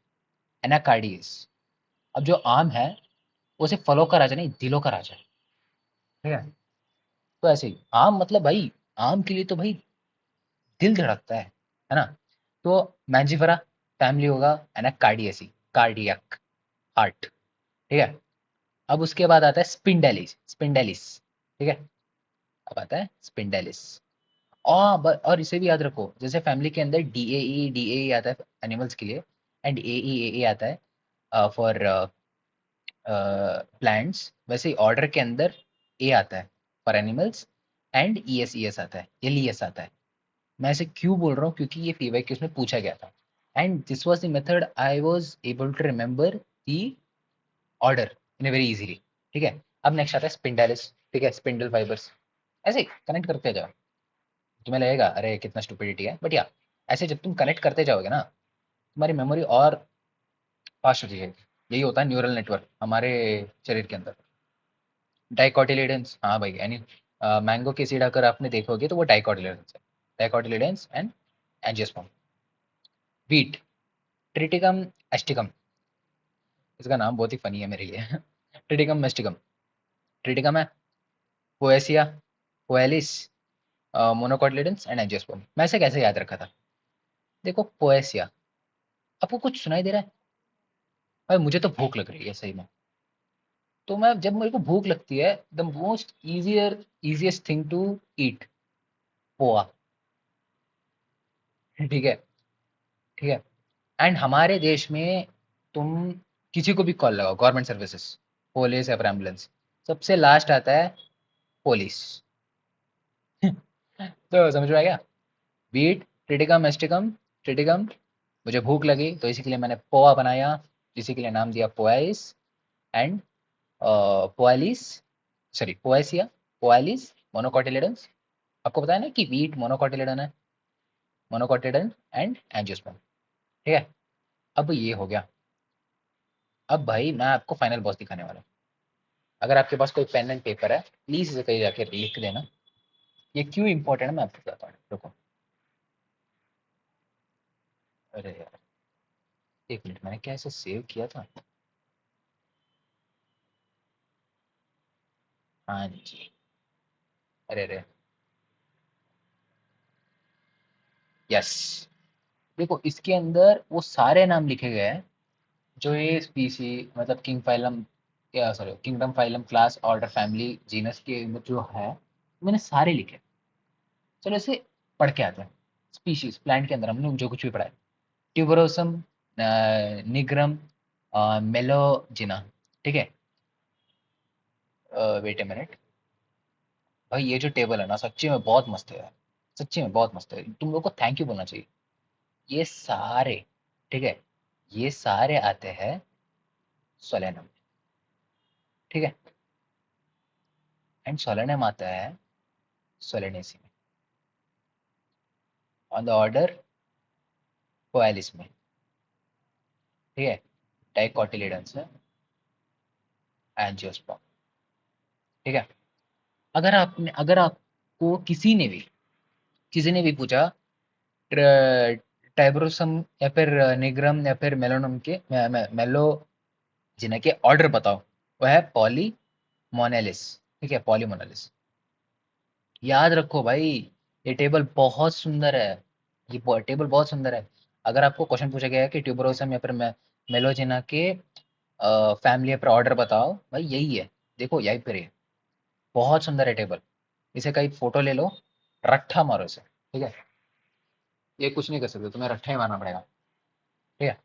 एनाकार्डियस। अब जो आम है वो सिर्फ फलों का राजा नहीं, दिलों का राजा है, ठीक है? तो ऐसे ही आम मतलब भाई, आम के लिए तो भाई दिल धड़कता है ना? तो मैंजिफेरा फैमिली होगा एनाकार्डियसी, कार्डियक, हार्ट, ठीक है? अब उसके बाद आता है स्पिंडेलिस, स्पिंडेलिस, ठीक है? अब आता है स्पिंडेलिस। और इसे भी याद रखो, जैसे फैमिली के अंदर डी ए ई आता है एनिमल्स के लिए, एंड ए आता है फॉर प्लांट्स, वैसे ही ऑर्डर के अंदर ए आता है for animals, and E S आता है, एल ई एस आता है। मैं ऐसे क्यों बोल रहा हूँ, क्योंकि ये फीडबैक उसमें पूछा गया था, and this was the method I was able to remember the order in very easily, ठीक है? अब नेक्स्ट आता है स्पिंडालिस, ठीक है, स्पिंडल फाइबर्स। ऐसे कनेक्ट करते जाओ, तुम्हें लगेगा अरे कितना स्टुपिडिटी है, बट या ऐसे जब तुम कनेक्ट करते जाओगे ना, तुम्हारी मेमोरी और फास्ट हो जाएगी। यही होता है न्यूरल नेटवर्क हमारे शरीर के अंदर। डाइकोटिलेडन्स, हाँ भाई, यानी मैंगो के सीड अगर आपने देखोगे तो वो डाइकोटिलेडन्स है, dicotyledons and angiosperm. Wheat, Triticum aestivum, इसका नाम बहुत ही फनी है मेरे लिए ट्रिटिकम मेस्टिकम, ट्रिटिकम है, पोएसिया, पोएलिस, मोनोकोटिलेडन्स एंड एंजियोस्पर्म। मैं इसे कैसे याद रखा था? देखो पोएसिया, आपको कुछ सुनाई दे रहा है? भाई मुझे तो भूख लग रही है सही में। तो मैं जब मेरे को भूख लगती है, the most easiest thing to eat, poha, ठीक है? ठीक है। एंड हमारे देश में तुम किसी को भी कॉल लगाओ, गवर्नमेंट सर्विसेज, पुलिस या फिर एम्बुलेंस, सबसे लास्ट आता है पुलिस तो समझ में आ गया? बीट, ट्रिटिकम एस्टिकम, ट्रिटिकम, मुझे भूख लगी तो इसी के लिए मैंने पोहा बनाया, इसी के लिए नाम दिया पोआइस, एंड पोआलिस, सॉरी पोएसिया, पोआलिस, मोनोकोटिलेडन्स। आपको पता है ना कि वीट मोनोकोटिलेडन है, मोनोकोटिलेडन एंड एंजियोस्पर्म, ठीक है? अब ये हो गया। अब भाई मैं आपको फाइनल बॉस दिखाने वाला हूँ। अगर आपके पास कोई पेन एंड पेपर है, प्लीज इसे कहीं जाके लिख देना। ये क्यों इंपॉर्टेंट है मैं आपको बताता हूँ, रुको। अरे यार, एक मिनट, मैंने क्या इसे सेव किया था? हाँ जी। अरे अरे, यस। देखो इसके अंदर वो सारे नाम लिखे गए हैं जो ये स्पीसी, मतलब किंग फाइलम, या sorry kingdom, phylum, class, order, family, genus के जो है, मैंने सारे लिखे। चलो इसे पढ़ के आते हैं। स्पीशीज, प्लांट के अंदर हमने जो कुछ भी पढ़ा है, ट्यूबरोसम, निग्रम, मेलोजिना, ठीक है? वेट ए मिनट, भाई ये जो टेबल है ना सच्ची में बहुत मस्त है यार, सच्ची में बहुत मस्त है, तुम लोग को थैंक यू बोलना चाहिए। ये सारे, ठीक है, ये सारे आते हैं सोलेनम, ठीक है? एंड सोलेनम आता है सोलेनेसी में, ऑन द ऑर्डर कोएलिस में, ठीक है? डाइकोटिलेडन्स है, एंजियोस्पर्म, ठीक है? अगर आपको किसी ने भी पूछा टाइब्रोसम या फिर निग्रम या फिर मेलोनम के मेलोजिना के ऑर्डर बताओ, वो है पॉलीमोनेलिस, ठीक है? पॉलीमोनेलिस। याद रखो भाई, ये टेबल बहुत सुंदर है, ये टेबल बहुत सुंदर है। अगर आपको क्वेश्चन पूछा गया है कि ट्यूबरोसम या फिर मेलोजिना के फैमिली या फिर ऑर्डर बताओ, भाई यही है, देखो यहीं पर है। बहुत सुंदर है टेबल, इसे कहीं फोटो ले लो, रट्ठा मारो इसे, ठीक है? ये कुछ नहीं कर सकते, तुम्हें रट्ठा ही मारना पड़ेगा, ठीक है?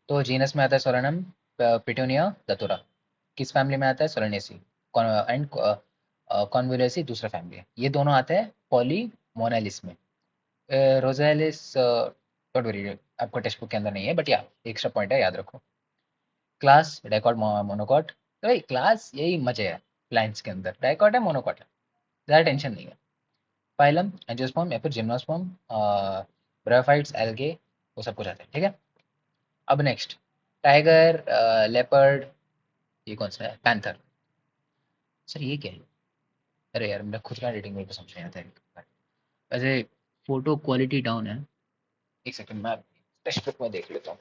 तो जीनस में आता है सोलेनम, पिटूनिया, दतुरा। किस फैमिली में आता है? सोलेनेसी, एंड कॉन्वोल्यूसी दूसरा फैमिली है। ये दोनों आते हैं पॉलीमोनेलिस में। रोजेलिस डोंट वरी, आपको टेक्स्ट बुक के अंदर नहीं है, बट या एक्स्ट्रा पॉइंट है, याद रखो। क्लास डाइकॉट, मोनोकॉट, तो भाई क्लास यही मजे है, प्लांट्स के अंदर डाइकॉट है, मोनोकॉट है, ज़्यादा टेंशन नहीं है। फाइलम, एंजियोस्पर्म या फिर जिम्नोस्पर्म, ब्रायोफाइट्स, एल्गे, वो सब कुछ आते हैं, ठीक है? अब नेक्स्ट, टाइगर, लेपर्ड, ये कौन सा है, पैंथर। सर ये क्या है? अरे यार मेरा खुद का एडिटिंग मेरे को समझ नहीं आता है। वैसे फोटो क्वालिटी डाउन है। एक सेकंड, मैं टेक्स्ट बुक में देख लेता हूँ।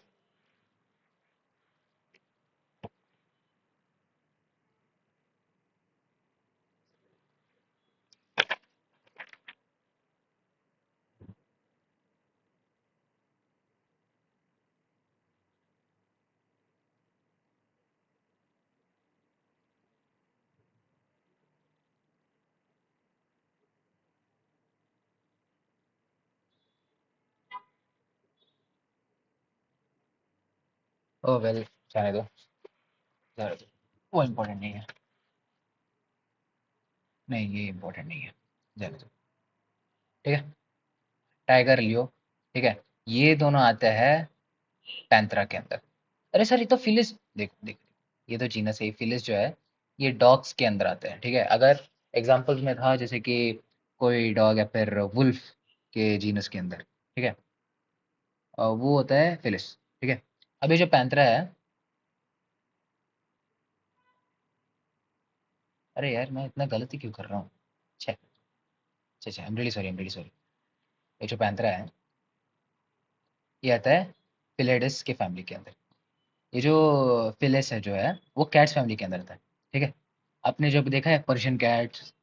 ओह वेल, जाने दो, जाने दो, वो इम्पोर्टेंट नहीं है। नहीं ये इम्पोर्टेंट नहीं है, जाने दो। ठीक है, टाइगर लियो। ठीक है, ये दोनों आते हैं पैंथरा के अंदर। अरे सर ये तो फिलिस, देख देख, ये तो जीनस है, फिलिस जो है ये डॉग्स के अंदर आते हैं। ठीक है, अगर एग्जाम्पल में था जैसे कि कोई डॉग या फिर वुल्फ के जीनस के अंदर, ठीक है, वो होता है फिलिस। ठीक है, अब ये जो पैंथरा है, अरे यार मैं इतना गलती क्यों कर रहा हूँ। छे छे छे, I am really sorry, I am really sorry. ये जो पैंथरा है ये आता है फिलेडिस के फैमिली के अंदर। ये जो फिलिस है जो है वो कैट्स फैमिली के अंदर आता है। ठीक है, आपने जब देखा है पर्शियन कैट्स,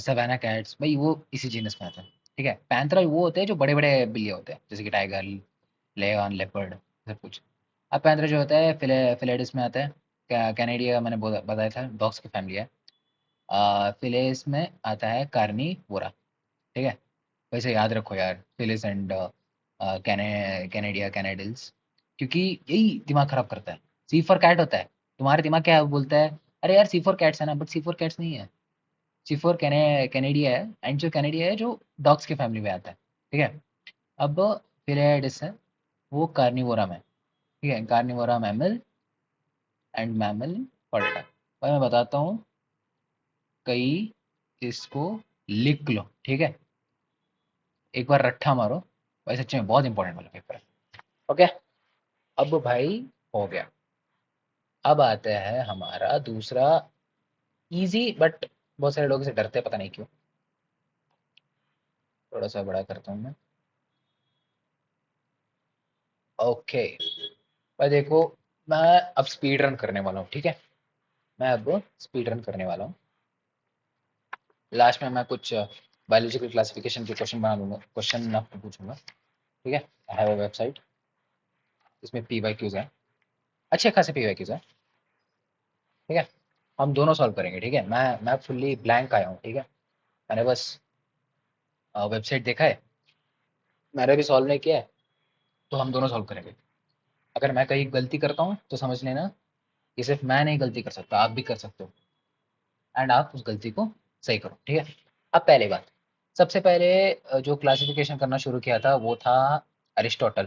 सवाना कैट्स, भाई वो इसी जीनस में आता है। ठीक है, पैंथरा वो होते हैं जो बड़े बड़े बिल्ली होते हैं, जैसे कि टाइगर, लेयन, लेपर्ड, सब कुछ। अब पैंथरा जो होता है फिलेडिस में आता है। कैनेडिया मैंने बताया था डॉग्स की फैमिली है। फिलिस में आता है कार्निवोरा। ठीक है, वैसे याद रखो यार, फिलिस एंड कैनेडिया, कैनेडिल्स, क्योंकि यही दिमाग खराब करता है। सी फॉर कैट होता है, तुम्हारा दिमाग क्या बोलता है, अरे यार सी फॉर कैट्स है ना, बट सी फॉर कैट्स नहीं है। सी फॉर कैनेडिया है, एंड जो कैनेडिया है जो डॉग्स की फैमिली में आता है। ठीक है, अब फिलेडिस है, वो कार्निवोरा में। ठीक है, कार्निवोरा मैमल एंड मैमल पड़ता है। भाई मैं बताता हूँ, कई, इसको लिख लो। ठीक है, एक बार रट्ठा मारो, भाई सच्ची में बहुत इंपॉर्टेंट वाला पेपर है। ओके, अब भाई हो गया। अब आता है हमारा दूसरा, इजी बट बहुत सारे लोग इसे डरते हैं, पता नहीं क्यों। थोड़ा सा बड़ा करता हूँ मैं। ओके, भाई देखो, मैं अब स्पीड रन करने वाला हूँ। ठीक है, मैं अब स्पीड रन करने वाला हूँ। लास्ट में मैं कुछ बायोलॉजिकल क्लासिफिकेशन के क्वेश्चन बना दूंगा, क्वेश्चन आपको पूछूंगा। ठीक है, आई हैव अ वेबसाइट, इसमें पी वाई क्यूज है, अच्छे खासे पी वाई क्यूज है। ठीक है, हम दोनों सॉल्व करेंगे। ठीक है, मैं फुल्ली ब्लैंक आया हूँ। ठीक है, मैंने बस वेबसाइट देखा है, मैंने भी सॉल्व नहीं किया है, तो हम दोनों सॉल्व करेंगे। अगर मैं कहीं गलती करता हूँ तो समझ लेना, ये सिर्फ मैं नहीं गलती कर सकता, आप भी कर सकते हो, एंड आप उस गलती को सही करो। ठीक है, अब पहले बात, सबसे पहले जो क्लासिफिकेशन करना शुरू किया था वो था अरिस्टोटल।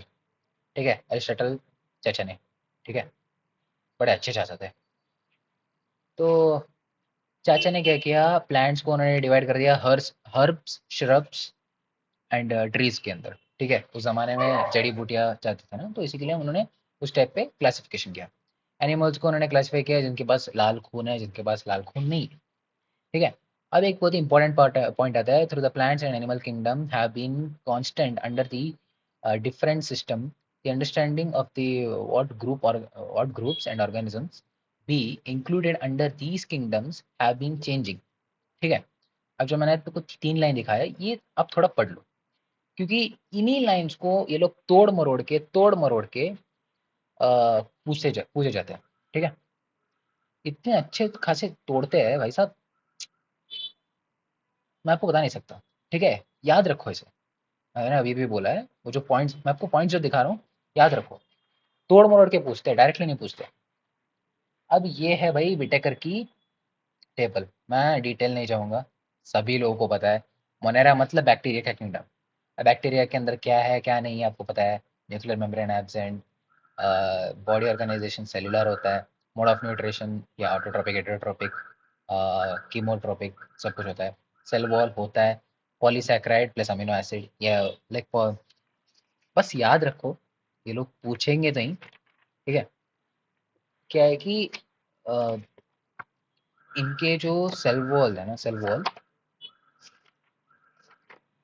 ठीक है, अरिस्टोटल चाचा ने। ठीक है, बड़े अच्छे चाचा थे। तो चाचा ने क्या किया, प्लांट्स को उन्होंने डिवाइड कर दिया herbs, herbs, shrubs and trees के अंदर। ठीक है, उस जमाने में जड़ी बूटियां चाहते थे ना, तो इसी के लिए उन्होंने उस टाइप पे क्लासिफिकेशन किया। एनिमल्स को उन्होंने क्लासिफाई किया जिनके पास लाल खून है, जिनके पास लाल खून नहीं है। ठीक है, अब एक बहुत ही इंपॉर्टेंट पॉइंट आता है, through the plants and animal kingdom have been constant under the different system, the understanding of the what groups and organisms be included under these kingdoms have been changing. ठीक है, अब जो मैंने आपको कुछ 3 लाइन दिखाया है, ये आप थोड़ा पढ़ लो, क्योंकि इन्हीं लाइंस को ये लोग तोड़ मरोड़ के पूछे जाते हैं। ठीक है, इतने अच्छे खासे तोड़ते हैं भाई साहब, मैं आपको बता नहीं सकता। ठीक है, याद रखो इसे, मैंने अभी भी बोला है, वो जो पॉइंट्स मैं आपको पॉइंट्स जो दिखा रहा हूँ, याद रखो, तोड़ मरोड़ के पूछते हैं, डायरेक्टली नहीं पूछते। अब ये है भाई विटेकर की टेबल, मैं डिटेल नहीं जाऊंगा, सभी लोगों को पता है। मोनेरा मतलब बैक्टीरिया का किंगडम। अब बैक्टीरिया के अंदर क्या है क्या नहीं है आपको पता है, nuclear membrane absent, body organisation cellular होता है, मोड ऑफ न्यूट्रिशन या ऑटोट्रोपिक हेटरोट्रोपिक, कीमोट्रोपिक, सब कुछ होता है। सेल वॉल होता है, पॉलीसैकेराइड प्लस अमीनो एसिड, या लाइक, बस याद रखो, ये लोग पूछेंगे तो ही। ठीक है। क्या है कि अ, इनके जो सेल वॉल है ना, सेल वॉल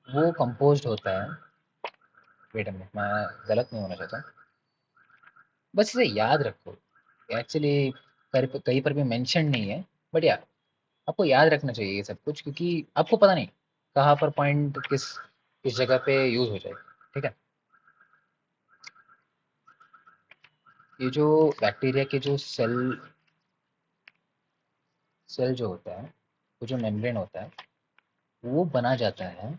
वो कंपोज्ड होता है। वेट अ मिनट, मैं गलत नहीं होना चाहता। बस इसे याद रखो। एक्चुअली कहीं पर भी मेंशन नहीं है, बट या आपको याद रखना चाहिए ये सब कुछ, क्योंकि आपको पता नहीं कहाँ पर पॉइंट किस किस जगह पे यूज हो जाए। ठीक है। ये जो बैक्टीरिया के जो सेल जो होता है, वो जो मेम्ब्रेन होता है, वो बना जाता है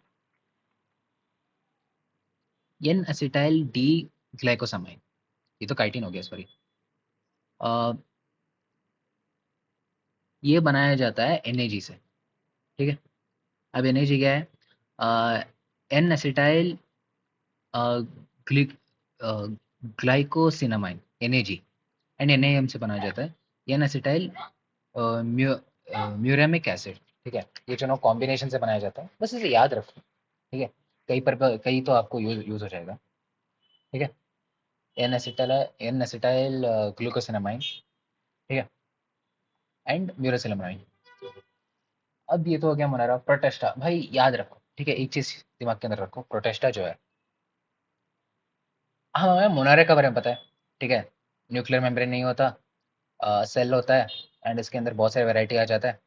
एन एसिटाइल डी ग्लाइकोसामाइन। ये तो काइटिन हो गया, सॉरी। ये बनाया जाता है एनएजी से। ठीक है। अब एनएजी क्या है? N acetyl glucosamine, NAG. And NAM से बनाया जाता है एन एसिटाइल म्यूरेमिक एसिड। ठीक है। ये दोनों कॉम्बिनेशन से बनाया जाता है, बस इसे याद रखो। ठीक है। कहीं तो आपको यूज हो जाएगा। ठीक है। N acetyl glucosamine. ठीक है। And muramylamine. अब ये तो हो गया मोनारा। प्रोटेस्टा भाई याद रखो। ठीक है। एक चीज दिमाग के अंदर रखो, प्रोटेस्टा जो है, हाँ हमें मोनारे के बारे में पता है। ठीक है। न्यूक्लियर मेम्ब्रेन नहीं होता, सेल होता है, एंड इसके अंदर बहुत सारे वैरायटी आ जाता है।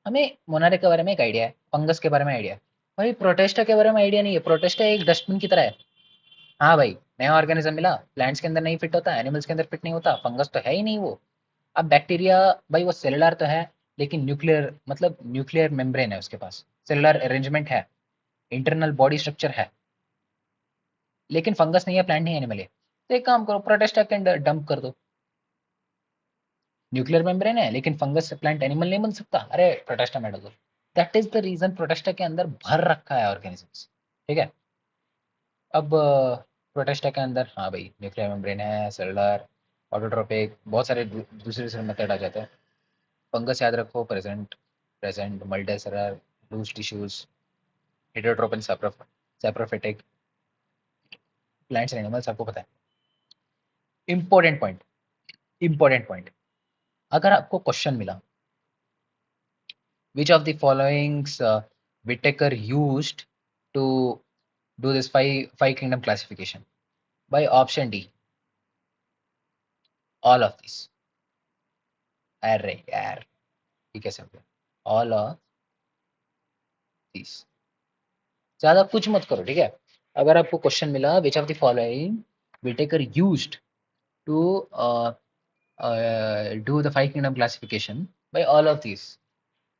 हमें मोनारे के बारे में एक आइडिया है, फंगस के बारे में आइडिया है। भाई प्रोटेस्टा के बारे में आइडिया नहीं है। प्रोटेस्टा एक डस्टबिन की तरह है। हाँ भाई, नया ऑर्गेनिज्म मिला, प्लांट्स के अंदर नहीं फिट होता, एनिमल्स के अंदर फिट नहीं होता, फंगस तो है ही नहीं वो। अब बैक्टीरिया, भाई वो सेलुलर तो है, लेकिन न्यूक्लियर मतलब न्यूक्लियर मेम्ब्रेन है उसके पास, सेलुलर अरेंजमेंट है, इंटरनल बॉडी स्ट्रक्चर है, लेकिन फंगस नहीं है, प्लांट नहीं है, एनिमल है। तो एक काम करो, प्रोटेस्टा के अंदर डंप कर दो। न्यूक्लियर मेम्ब्रेन है लेकिन फंगस से प्लांट एनिमल नहीं बन सकता, अरे प्रोटेस्टा में डाल दो। That is the reason Protista के अंदर भर रखा है ऑर्गेनिजम्स। ठीक है। अब प्रोटेस्टा के अंदर, हाँ भाई, न्यूक्लियर मेम्ब्रेन है, सेलुलर, ऑटोट्रोपिक, बहुत सारे दूसरे दूसरे मेथड आ जाते हैं। फंगस याद रखो, present present multicellular, loose tissues, heterotrophic, saprophytic, plants and animals, आपको पता है। Important point, important point. अगर आपको क्वेश्चन मिला, which of the followings Whittaker used to do this five kingdom classification? By option D, all of these. अरे यार, ये कैसे हो गया? All of these। ज्यादा कुछ मत करो। ठीक है। अगर आपको क्वेश्चन मिला which of the following Whittaker used to do the five kingdom classification by all of this,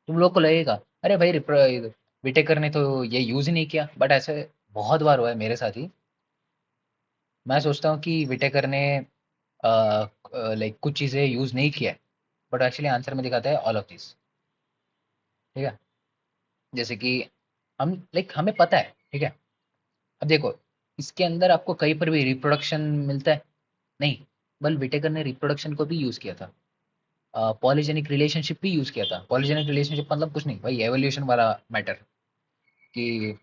तुम लोग को लगेगा अरे भाई विटेकर ने तो ये यूज ही नहीं किया, बट ऐसे बहुत बार हुआ है मेरे साथ ही। मैं सोचता हूँ कि विटेकर ने लाइक कुछ चीज़ें यूज नहीं किया है, बट एक्चुअली आंसर में दिखाता है ऑल ऑफ दिस। ठीक है। जैसे कि हम लाइक हमें पता है। ठीक है। अब देखो, इसके अंदर आपको कहीं पर भी रिप्रोडक्शन मिलता है? नहीं। बल विटेकर ने रिप्रोडक्शन को भी यूज किया था, पॉलीजेनिक रिलेशनशिप भी यूज किया था। पॉलीजेनिक रिलेशनशिप मतलब कुछ नहीं भाई, एवोल्यूशन वाला मैटर, कि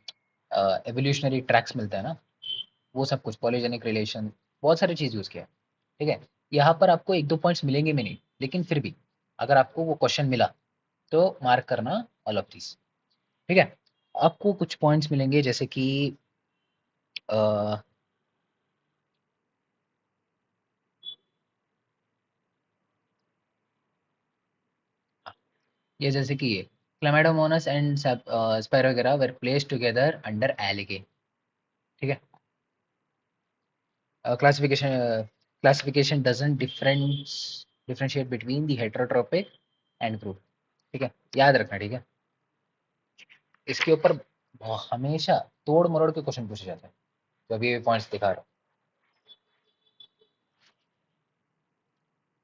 एवोल्यूशनरी ट्रैक्स मिलता है ना, वो सब कुछ, पॉलीजेनिक रिलेशन, बहुत सारी चीज़ यूज किया है। ठीक है। यहाँ पर आपको एक दो पॉइंट्स मिलेंगे भी नहीं, लेकिन फिर भी अगर आपको वो क्वेश्चन मिला तो मार्क करना ऑल ऑफ दिस। ठीक है। आपको कुछ पॉइंट्स मिलेंगे जैसे कि अ, ये जैसे कि ये Chlamydomonas and Spirogyra were placed together under algae. ठीक है। Classification classification doesn't differentiate between the heterotrophic and group. ठीक है। याद रखना। ठीक है। इसके ऊपर हमेशा तोड़ मरोड़ के क्वेश्चन पूछे जाते हैं, जो अभी पॉइंट्स दिखा रहा हूँ।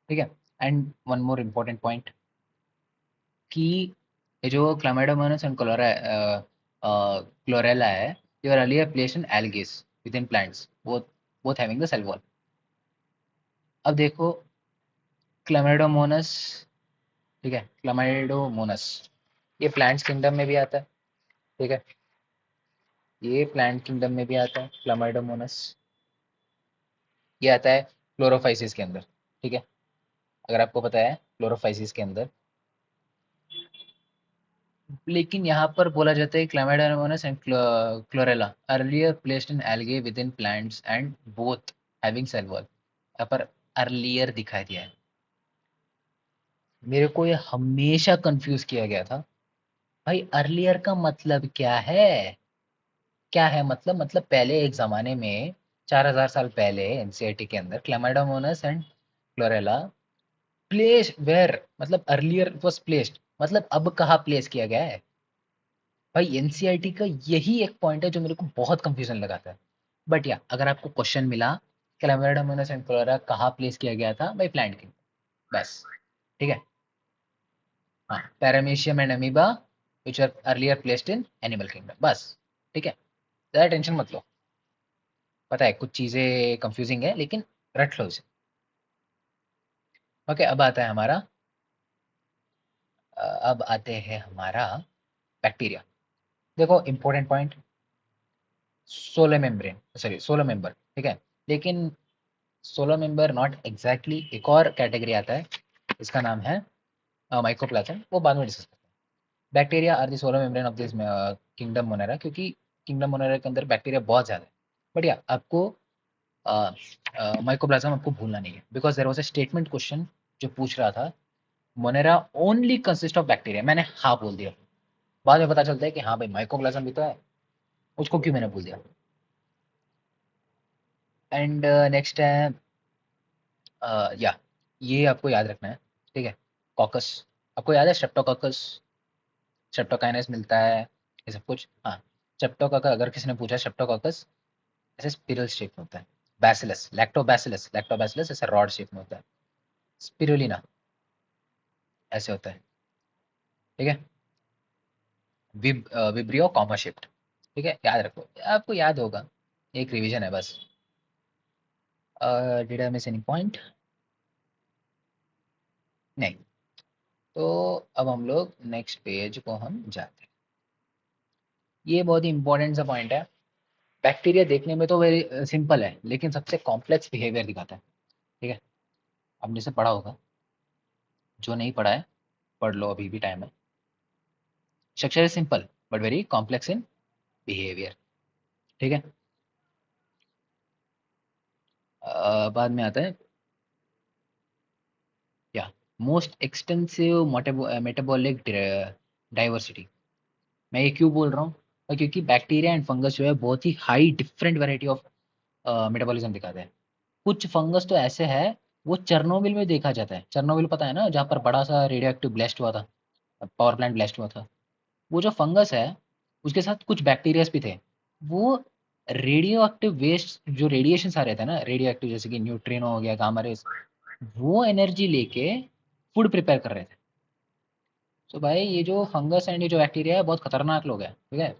ठीक है। And one more important point, कि ये जो क्लामाइडोमोनास एंड क्लोरेला है, they were earlier placed in algae within plants, both having the cell wall। अब देखो, क्लामाइडोमोनास, ठीक है, क्लामाइडोमोनास ये प्लांट्स किंगडम में भी आता है। ठीक है। ये प्लांट किंगडम में भी आता है क्लामाइडोमोनास। ये आता है क्लोरोफाइसिस के अंदर, ठीक है, अगर आपको पता है क्लोरोफाइसिस के अंदर। लेकिन यहाँ पर बोला जाता है Chlamydomonas and Chlorella earlier placed in algae within plants and both having cell wall. यहाँ पर अर्लियर दिखाई दिया है। मेरे को ये हमेशा कंफ्यूज किया गया था, भाई अर्लियर का मतलब क्या है? क्या है मतलब पहले एक ज़माने में 4000 साल पहले एनसीईआरटी के अंदर Chlamydomonas and chlorella place where, मतलब अर्लियर वाज प्लेस्ड, मतलब अब कहाँ प्लेस किया गया है? भाई एनसीईआरटी का यही एक पॉइंट है जो मेरे को बहुत कंफ्यूजन लगाता है। बट या अगर आपको क्वेश्चन मिला क्लामाइडोमोनास एंड क्लोरेला कहाँ प्लेस किया गया था, भाई प्लांट किंगडम, बस, ठीक है। हाँ, paramecium and amoeba which are earlier placed in animal kingdom, बस, ठीक है, ज़्यादा टेंशन मत लो। पता है कुछ चीज़ें कंफ्यूजिंग है लेकिन रट लो इसे। ओके, अब आते हैं हमारा बैक्टीरिया। देखो important point, solar membrane, sorry solar member, ठीक है, लेकिन सोलर मेंबर नॉट एग्जैक्टली, एक और कैटेगरी आता है, इसका नाम है माइकोप्लाज्म, वो बाद में डिस्कस करते हैं। Bacteria are the solar membrane of this kingdom Monera, क्योंकि किंगडम मोनेरा के अंदर बैक्टीरिया बहुत ज़्यादा है। बट या आपको माइकोप्लाज्म आपको भूलना नहीं है, because there was a statement question जो पूछ रहा था Monera only consist of bacteria, मैंने हाँ बोल दिया, बाद में पता चलता है कि हाँ भाई माइकोप्लाज्म भी तो है, उसको क्यों मैंने बोल दिया। एंड नेक्स्ट है या ये आपको याद रखना है, ठीक है, कॉकस, आपको याद है स्ट्रेप्टोकॉकस, स्ट्रेप्टोकाइनस मिलता है, ये सब कुछ, हाँ। स्ट्रेप्टोकॉकस अगर किसी ने पूछा, स्ट्रेप्टोकॉकस ऐसे स्पिरल शेप में होता है। बैसिलस, लैक्टोबैसिलस, लैक्टोबैसिलस ऐसे रॉड शेप में होता है। स्पिरुलिना ऐसे होता है, ठीक है। विब्रियो कॉमा शिफ्ट, ठीक है, याद रखो, आपको याद होगा, एक रिवीजन है बस। Did I miss any point? नहीं। तो अब हम लोग नेक्स्ट पेज को हम जाते हैं। ये बहुत ही इंपॉर्टेंट सा पॉइंट है। बैक्टीरिया देखने में तो वेरी सिंपल है लेकिन सबसे कॉम्प्लेक्स बिहेवियर दिखाता है, ठीक है, आपने इसे पढ़ा होगा, जो नहीं पढ़ा है पढ़ लो, अभी भी टाइम है। Structure is simple but very complex in behaviour, ठीक है। बाद में आता है या मोस्ट एक्सटेंसिव मेटाबॉलिक डाइवर्सिटी। मैं ये क्यों बोल रहा हूँ? क्योंकि बैक्टीरिया एंड फंगस जो है बहुत ही high different variety of metabolism दिखाते हैं। कुछ फंगस तो ऐसे है, वो चेरनोबिल में देखा जाता है। चेरनोबिल पता है ना, जहाँ पर बड़ा सा रेडियो एक्टिव ब्लास्ट हुआ था, पावर प्लांट ब्लास्ट हुआ था। वो जो फंगस है उसके साथ कुछ बैक्टीरियाज भी थे। वो रेडियो एक्टिव वेस्ट जो रेडिएशन आ रहे थे ना, रेडियो एक्टिव जैसे कि न्यूट्रिनो हो गया, गामा रेस, वो एनर्जी लेके फूड प्रिपेयर कर रहे थे। तो भाई ये जो फंगस एंड ये जो बैक्टीरिया है बहुत खतरनाक लोग हैं, ठीक है,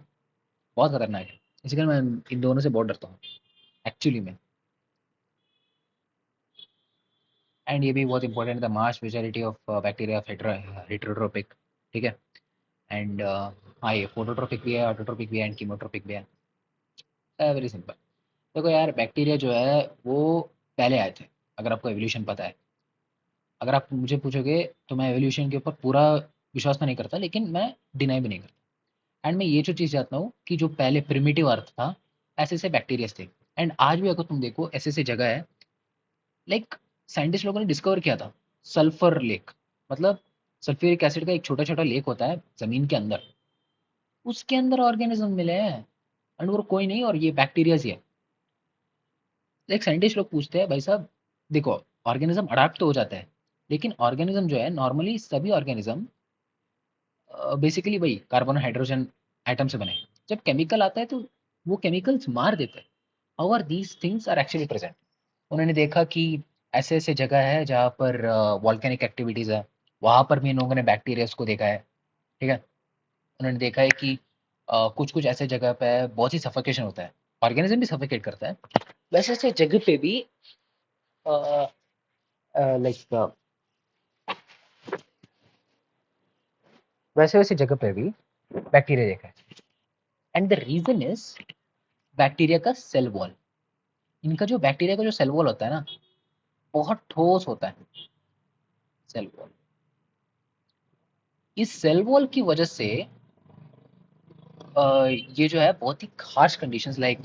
बहुत खतरनाक है। इसलिए मैं इन दोनों से बहुत डरता हूँ एक्चुअली में। एंड ये भी बहुत important, the mass majority of bacteria heterotrophic, ठीक है। एंड हाँ, ये फोटोट्रोपिक भी है, ऑटोट्रोपिक भी है एंड कीमोट्रोपिक भी है। Very simple. देखो यार, बैक्टीरिया जो है वो पहले आए थे, अगर आपको एवोल्यूशन पता है। अगर आप मुझे पूछोगे तो मैं एवोल्यूशन के ऊपर पूरा विश्वास तो नहीं करता, लेकिन मैं डिनाई भी नहीं करता। एंड मैं ये जो चीज़ जानता हूँ कि जो पहले प्रिमिटिव अर्थ था, ऐसे ऐसे बैक्टीरिया थे। एंड आज भी अगर तुम देखो ऐसे ऐसे जगह है, लाइक साइंटिस्ट लोगों ने डिस्कवर किया था सल्फर लेक, मतलब सल्फ्यूरिक एसिड का एक छोटा छोटा लेक होता है जमीन के अंदर, उसके अंदर ऑर्गेनिज्म मिले हैं। एंड वो कोई नहीं, और ये बैक्टीरिया ही है। लाइक साइंटिस्ट लोग पूछते हैं भाई साहब, देखो ऑर्गेनिज्म अडाप्ट तो हो जाता है, लेकिन ऑर्गेनिज्म जो है नॉर्मली सभी ऑर्गेनिज्म बेसिकली वही कार्बन और हाइड्रोजन एटम से बने। जब केमिकल आता है तो वो केमिकल्स मार देते हैं। However these things are actually present. उन्होंने देखा कि ऐसे ऐसे जगह है जहाँ पर वॉल्केनिक एक्टिविटीज़ है, वहाँ पर भी इन लोगों ने बैक्टीरियाज को देखा है, ठीक है। उन्होंने देखा है कि कुछ कुछ ऐसे जगह पे बहुत ही सफोकेशन होता है, ऑर्गेनिज्म भी सफोकेट करता है। वैसे ऐसे जगह पे भी लाइक वैसे वैसे जगह पे भी बैक्टीरिया देखा है। And the reason is bacteria का सेल वॉल। इनका जो बैक्टीरिया का जो सेल वॉल होता है ना, बहुत ठोस होता है सेल वॉल। इस सेल वॉल की वजह से ये जो है बहुत ही harsh conditions like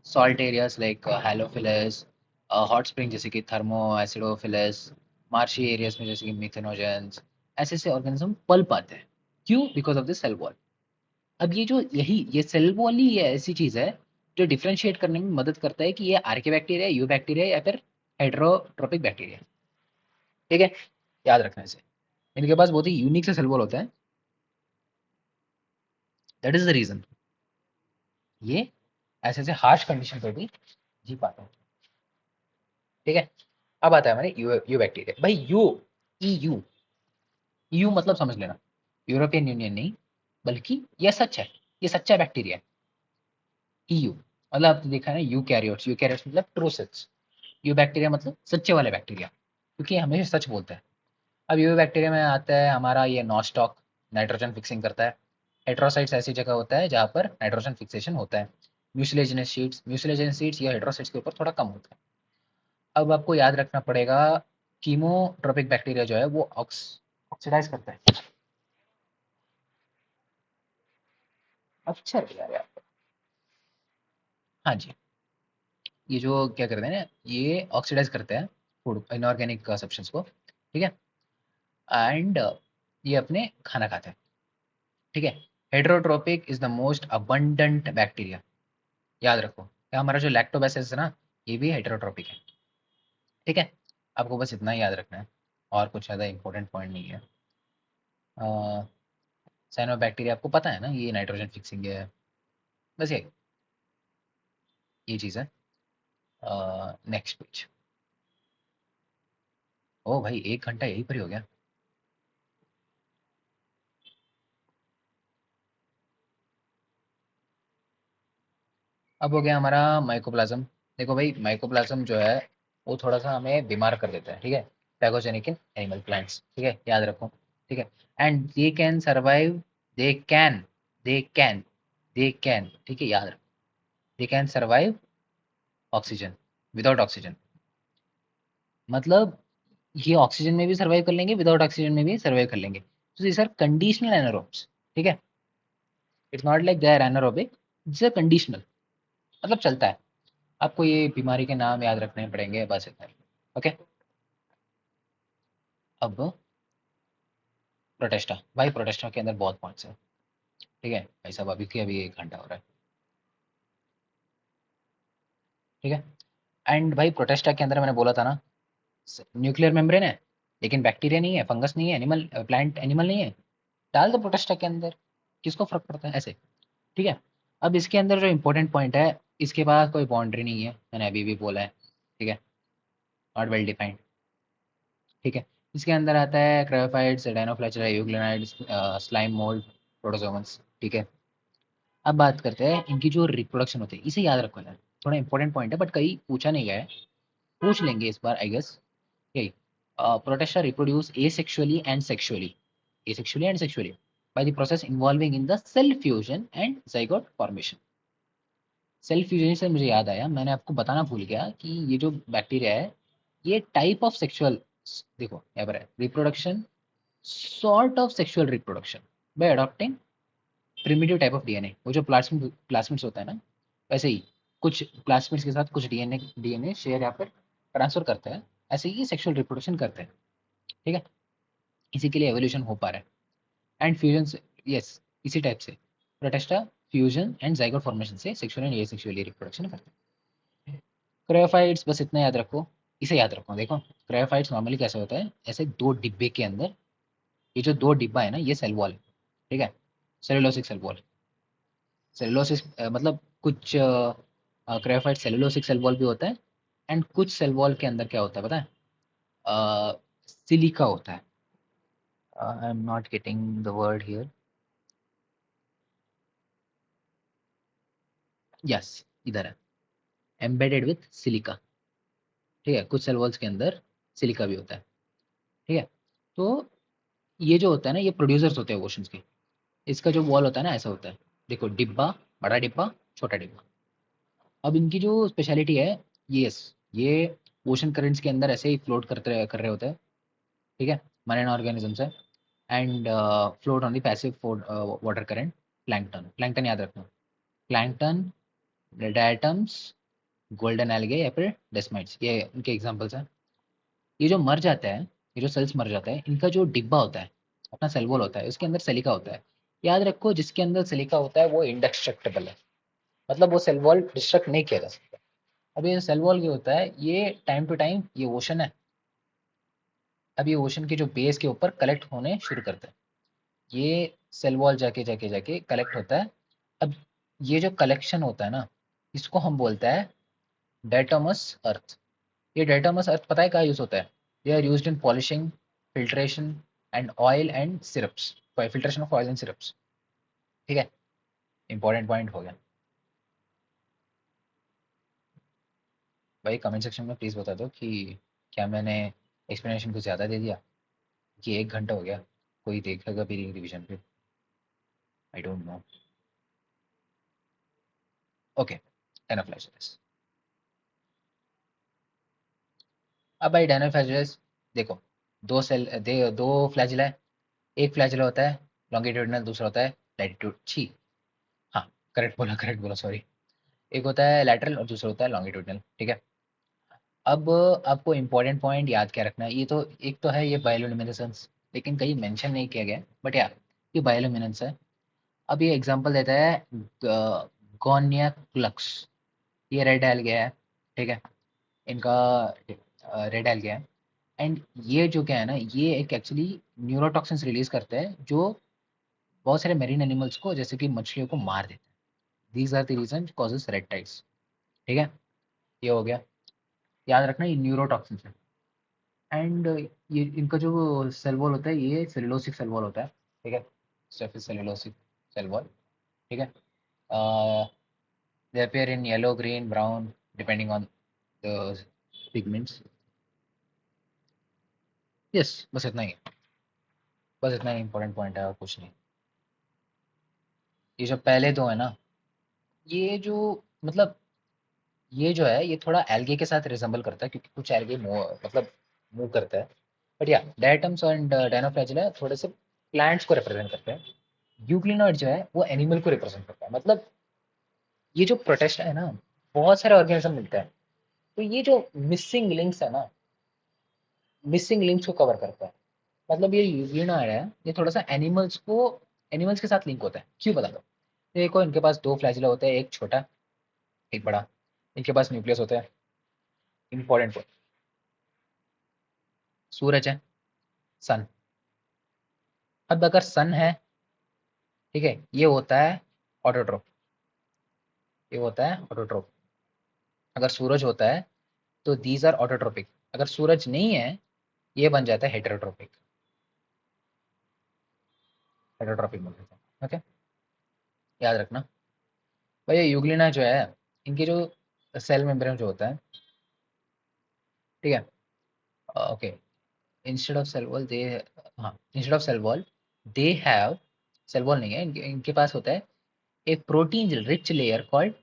salt areas like halophiles, hot spring जैसे कि थर्मो एसिडोफिलस, मार्शी एरियाज में जैसे कि मिथेनोजेंस, ऐसे ऐसे ऑर्गेनिज्म पल पाते हैं। क्यों? Because of this cell wall. अब ये जो यही ये सेल वॉल ही ये ऐसी चीज है जो डिफरेंशिएट करने में मदद करता है कि ये आर्के बैक्टीरिया, यू बैक्टीरिया या फिर हेटेरोट्रोपिक बैक्टीरिया। ठीक है, याद रखना इसे। इनके पास बहुत ही यूनिक से सेल वॉल होता है। दैट इज द रीजन ये ऐसे ऐसे हार्श कंडीशन पे भी जी पाते हैं। ठीक है, अब आता है हमारे यू बैक्टीरिया। भाई यू, ईयू, ईयू मतलब समझ लेना, यूरोपियन यूनियन नहीं, बल्कि ये सच है, ये सच्चा बैक्टीरिया है। ईयू मतलब आपने देखा है ना, यूकैरियोट्स, यूकैरियोट्स मतलब ट्रू सेल्स। यू बैक्टीरिया मतलब सच्चे वाले बैक्टीरिया, क्योंकि ये हमेशा सच बोलता है। अब यू बैक्टीरिया में आता है हमारा ये नॉस्टॉक, नाइट्रोजन फिक्सिंग करता है। हेट्रोसाइट्स ऐसी जगह होता है जहाँ पर नाइट्रोजन फिक्सेशन होता है। म्यूसिलेजिनस शीट्स, म्यूसिलेजिनस शीट्स ये हेट्रोसाइट्स के ऊपर थोड़ा कम होता है। अब आपको याद रखना पड़ेगा, कीमोट्रोपिक बैक्टीरिया जो है वो ऑक्सीडाइज करता है। अच्छा यार यार, हाँ जी, ये जो क्या करते हैं ना, ये ऑक्सीडाइज करते हैं फूड इनऑर्गेनिक सब्सटेंस को। ठीक है, एंड ये अपने खाना खाते हैं। ठीक है, heterotrophic is the most abundant bacteria. याद रखो, ये हमारा जो लैक्टोबैसिलस है ना, ये भी हेटेरोट्रोपिक है। ठीक है, आपको बस इतना ही याद रखना है, और कुछ ज़्यादा इंपॉर्टेंट पॉइंट नहीं है। साइनोबैक्टीरिया आपको पता है ना, ये नाइट्रोजन फिक्सिंग है। बस ये चीज़ है। Next page. ओ भाई, 1 घंटा यहीं पर ही हो गया। अब हो गया हमारा माइकोप्लाज्म। देखो भाई, माइकोप्लाज्म जो है वो थोड़ा सा हमें बीमार कर देता है। ठीक है, पैथोजेनिक इन एनिमल प्लांट्स। ठीक है, याद रखो। ठीक है, and they can survive, they can they can they can ठीक है, याद रखो, they can survive oxygen, without oxygen. मतलब ये ऑक्सीजन में भी सर्वाइव कर लेंगे, विदाउट ऑक्सीजन में भी सर्वाइव कर लेंगे। तो these आर कंडीशनल एनारोब्स। ठीक है, it's not like they are anaerobic, it's a conditional, मतलब चलता है। आपको ये बीमारी के नाम याद रखने पड़ेंगे, बस इतना ही। ओके, अब प्रोटेस्टा। भाई प्रोटेस्टा के अंदर बहुत पार्ट्स है। ठीक है भाई साहब, अभी के अभी 1 घंटा हो रहा है। ठीक है, एंड भाई प्रोटेस्टा के अंदर मैंने बोला था ना, न्यूक्लियर मेम्ब्रेन है, लेकिन बैक्टीरिया नहीं है, फंगस नहीं है, एनिमल प्लांट एनिमल नहीं है। डाल दो प्रोटेस्टा के अंदर, किसको फर्क पड़ता है ऐसे। ठीक है, अब इसके अंदर जो इंपॉर्टेंट पॉइंट है, इसके पास कोई बाउंड्री नहीं है, मैंने अभी भी बोला है। ठीक है, नॉट वेल डिफाइंड। ठीक है, इसके अंदर आता है क्रायोफाइट्स, डायनोफ्लेचेरा, यूग्लिनाइड्स, स्लाइम मोल्ड, प्रोटोजोअन्स। ठीक है, अब बात करते हैं इनकी जो रिप्रोडक्शन होती है, इसे याद रखो यार, थोड़ा इंपॉर्टेंट पॉइंट है, बट कहीं पूछा नहीं गया है, पूछ लेंगे इस बार आई गेस। यही, Protista reproduce asexually and sexually, asexually and sexually by the process involving in the cell fusion and zygote formation। Cell fusion से मुझे याद आया, मैंने आपको बताना भूल गया कि ये जो बैक्टीरिया है, ये टाइप ऑफ सेक्सुअल, देखो यहाँ पर है reproduction, sort of sexual reproduction by adopting primitive type of DNA. वो जो प्लास्मिड्स होता है ना, वैसे ही कुछ प्लास्मिड्स के साथ कुछ डीएनए शेयर यहाँ पर ट्रांसफर करते हैं, ऐसे ही सेक्सुअल रिप्रोडक्शन करते हैं। ठीक है, इसी के लिए एवोल्यूशन हो पा रहा है। एंड फ्यूजन से, यस, इसी टाइप से Protista fusion and zygote formation से सेक्सुअल एंड एसेक्सुअली रिप्रोडक्शन करते हैं। क्रायोफाइट्स बस इतना याद रखो, इसे याद रखो। देखो, क्रायोफाइट्स नॉर्मली कैसे होता है, ऐसे दो डिब्बे के अंदर, ये जो दो डिब्बा है ना, ये सेल वॉल है। ठीक है, सेलुलोसिक सेल वॉल। सेलुलोसिस मतलब कुछ क्रायोफाइट सेलुलोसिक सेल वॉल भी होता है, एंड कुछ सेल वॉल के अंदर क्या होता है पता है, सिलिका होता है। I am not getting the word here. Yes, इधर है, एम्बेडेड विथ सिलिका। ठीक है, कुछ सेल वॉल्स के अंदर सिलिका भी होता है। ठीक है, तो ये जो होता है ना, ये प्रोड्यूसर्स होते हैं ओशंस के। इसका जो वॉल होता है ना, ऐसा होता है। देखो, डिब्बा, बड़ा डिब्बा, छोटा डिब्बा। अब इनकी जो स्पेशलिटी है, यस, ये ओशन करेंट्स के अंदर ऐसे ही फ्लोट कर रहे होते हैं, ठीक है, मरीन ऑर्गेनिजम्स है, and float on the passive water current. Plankton, plankton याद रखना, प्लैंकटन, डायटम्स, गोल्डन एल्गे या फिर डेस्माइट्स, ये इनके एग्जांपल्स हैं। ये जो मर जाता है, ये जो सेल्स मर जाता है, इनका जो डिब्बा होता है, अपना सेल वॉल होता है, उसके अंदर सिलिका होता है। याद रखो, जिसके अंदर सिलिका होता है वो इंडेस्ट्रक्टिबल है, मतलब वो सेल वॉल डिस्ट्रक्ट नहीं किया जा सकता। अब ये सेल वॉल क्या होता है, ये टाइम टू टाइम, ये ओशन है, अब ये ओशन के जो बेस के ऊपर कलेक्ट होने शुरू करता है। ये सेल वॉल जाके जाके जाके कलेक्ट होता है। अब ये जो कलेक्शन होता है ना, इसको हम बोलते हैं डायटोमस अर्थ। ये डायटोमस अर्थ पता है क्या यूज होता है? They are used in polishing, filtration and oil and syrups, filtration of oil and syrups, ठीक है। इंपॉर्टेंट पॉइंट हो गया भाई। कमेंट सेक्शन में प्लीज बता दो कि क्या मैंने एक्सप्लेनेशन कुछ ज़्यादा दे दिया, कि 1 घंटा हो गया, कोई देखेगा भी रिवीजन पे, आई डोंट नो। ओके, डायनाफ्लैगेलस। अब भाई डायनाफ्लैगेलस, देखो, दो फ्लैजिला है। एक फ्लैजिला होता है लॉन्गिट्यूडनल, दूसरा होता है लैटिट्यूड, छी, हाँ, करेक्ट बोला, सॉरी। एक होता है लैटरल और दूसरा होता है लॉन्गिट्यूडनल, ठीक है। अब आपको इंपॉर्टेंट पॉइंट याद क्या रखना है, ये तो एक तो है ये बायोलुमिनेसेंस, लेकिन कहीं मेंशन नहीं किया गया, बट यार ये बायोलुमिनेंस है। अब ये एग्जांपल देता है गोनिया क्लक्स, ये रेड एल्गे है, ठीक है, इनका रेड एल्गे है। एंड ये जो क्या है ना, ये एक एक्चुअली न्यूरोटॉक्सिन्स रिलीज करते हैं जो बहुत सारे मेरीन एनिमल्स को, जैसे कि मछलियों को मार देते हैं। These are the reason causes red tides, ठीक है। ये हो गया, याद रखना ये न्यूरोटॉक्सिन्स है। एंड ये इनका जो सेल वॉल होता है, ये सेलुलोसिक सेल वॉल होता है, ठीक है, सरफेस सेलुलोसिक सेल वॉल, ठीक है। दे appear in yellow, green, brown, depending on the pigments. Yes, बस इतना ही है, बस इतना ही इंपॉर्टेंट पॉइंट है, और कुछ नहीं। ये जो पहले दो है ना, ये जो, मतलब ये जो है, ये थोड़ा एल्गे के साथ रिजेंबल करता है, क्योंकि कुछ एल्गे मतलब मूव करता है। बट या डायटम्स एंड डायनोफ्लैजिला थोड़े से प्लांट्स को रिप्रेजेंट करते हैं। यूग्लिनॉइड जो है वो एनिमल को रिप्रेजेंट करता है। मतलब ये जो प्रोटेस्ट है ना, बहुत सारे ऑर्गेनिज्म मिलते हैं, तो ये जो मिसिंग लिंक्स है ना, मिसिंग लिंक्स को कवर करता है। मतलब ये यूग्लिनॉइड है, ये थोड़ा सा एनिमल्स के साथ लिंक होता है। क्यों बता दो। देखो, इनके पास दो फ्लैजिला होते हैं, एक छोटा, एक बड़ा। इनके पास न्यूक्लियस होता है। इंपॉर्टेंट पॉइंट, सूरज है, सन। अब अगर सन है, ठीक है, ये होता है ऑटोट्रोप, ये होता है ऑटोट्रोप। अगर सूरज होता है तो दीज आर ऑटोट्रोपिक। अगर सूरज नहीं है, ये बन जाता है हेटेरोट्रोपिक, हेटेरोट्रोपिक बोल देते हैं, ओके। याद रखना भाई, ये यूग्लिना जो है, इनके जो सेल मेम्ब्रेन जो होता है, ठीक है, okay, instead of cell wall they, हाँ, instead of cell wall they have, cell wall नहीं है, इनके पास होता है एक protein rich layer called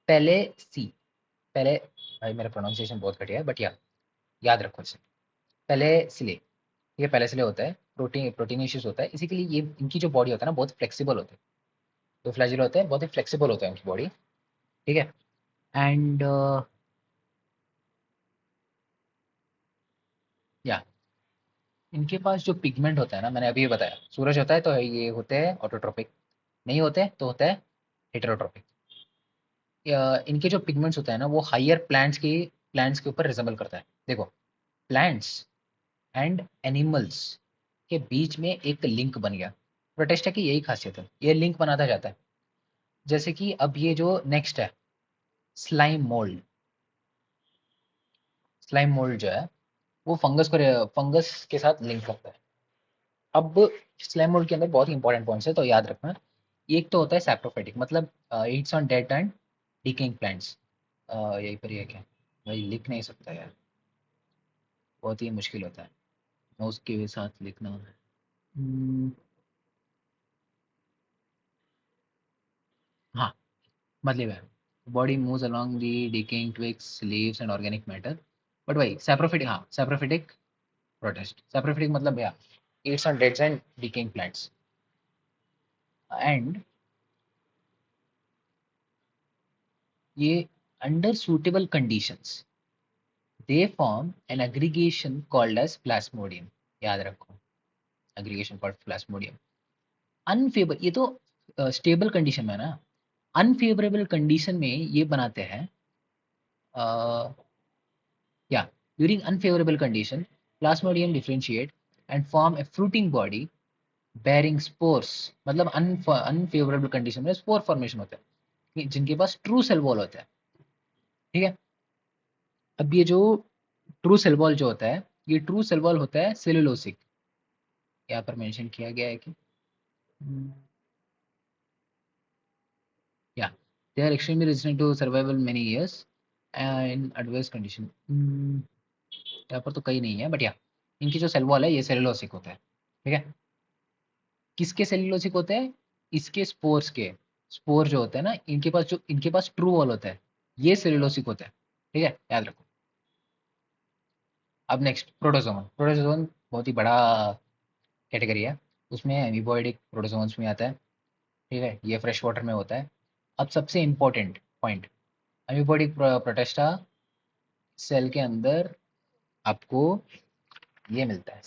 pellicle, पहले, भाई मेरा प्रोनाउंसिएशन बहुत घटिया है, बट या याद रखो इसे, पहले सिले, ये पहले सिले होता है, प्रोटीनेशियस होता है, इसी के लिए ये इनकी जो बॉडी होता है ना, बहुत फ्लेक्सिबल होता है। तो फ्लैजिल होते हैं, बहुत ही फ्लेक्सिबल होता है उनकी बॉडी, ठीक है। एंड या इनके पास जो पिगमेंट होता है ना, मैंने अभी बताया, सूरज होता है तो ये होते हैं ऑटोट्रोपिक, नहीं होते तो होता है हेटेरोट्रोपिक। इनके जो पिगमेंट्स होता है ना, वो हायर प्लांट्स के ऊपर रिजेंबल करता है। देखो, प्लांट्स एंड एनिमल्स के बीच में एक लिंक बन गया। प्रोटेस्टा की यही खासियत है, ये लिंक बनाता जाता है। जैसे कि अब ये जो नेक्स्ट है, स्लाइम मोल्ड, स्लाइम मोल्ड जो है वो फंगस के साथ लिंक करता है। अब स्लाइम मोल्ड के अंदर बहुत ही इंपॉर्टेंट पॉइंट्स है, तो याद रखना। एक तो होता है सैप्रोफाइटिक, मतलब Yeats on dead and decaying plants, यही पर ही है क्या, भाई लिख नहीं सकता यार, बहुत ही मुश्किल होता है उसके साथ लिखना। हम्म, हाँ, मतलब है, body moves along the decaying twigs leaves and organic matter, but वही सैप्रोफिटिक, हाँ सैप्रोफिटिक प्रोटिस्ट, सैप्रोफिटिक मतलब या eats on dead and decaying plants, and ये under suitable conditions they form an aggregation called as plasmodium, याद रखो, aggregation called plasmodium. अनफेवर, ये तो स्टेबल कंडीशन में है ना, अनफेवरेबल कंडीशन में ये बनाते हैं, या during unfavourable condition plasmodium differentiate and form a fruiting body bearing spores, मतलब अनफेवरेबल कंडीशन में स्पोर फॉर्मेशन होता है जिनके पास ट्रू सेल वॉल होता है, ठीक है। अब ये जो ट्रू सेल वॉल जो होता है, ये ट्रू सेल वॉल होता है सेलुलोसिक, यहाँ पर मेंशन किया गया है कि या they are extremely resistant to survival many years in adverse condition. यहाँ पर तो कहीं नहीं है, बट या इनकी जो सेल वॉल है ये सेलुलोसिक होता है, ठीक है। किसके सेलुलोसिक होते हैं? इसके स्पोर्स के, स्पोर जो होते हैं ना, इनके पास जो इनके पास ट्रू वॉल होता है ये सेलुलोसिक होता है, ठीक है, याद रखो। अब नेक्स्ट प्रोटोजोन, प्रोटोजोन बहुत ही बड़ा कैटेगरी है, उसमें एमीबॉइडिक प्रोटोजोन्स में आता है, ठीक है, ये फ्रेश वाटर में होता है। अब सबसे इंपॉर्टेंट पॉइंट, एमीबॉइडिक प्रोटेस्टा सेल के अंदर आपको ये मिलता है,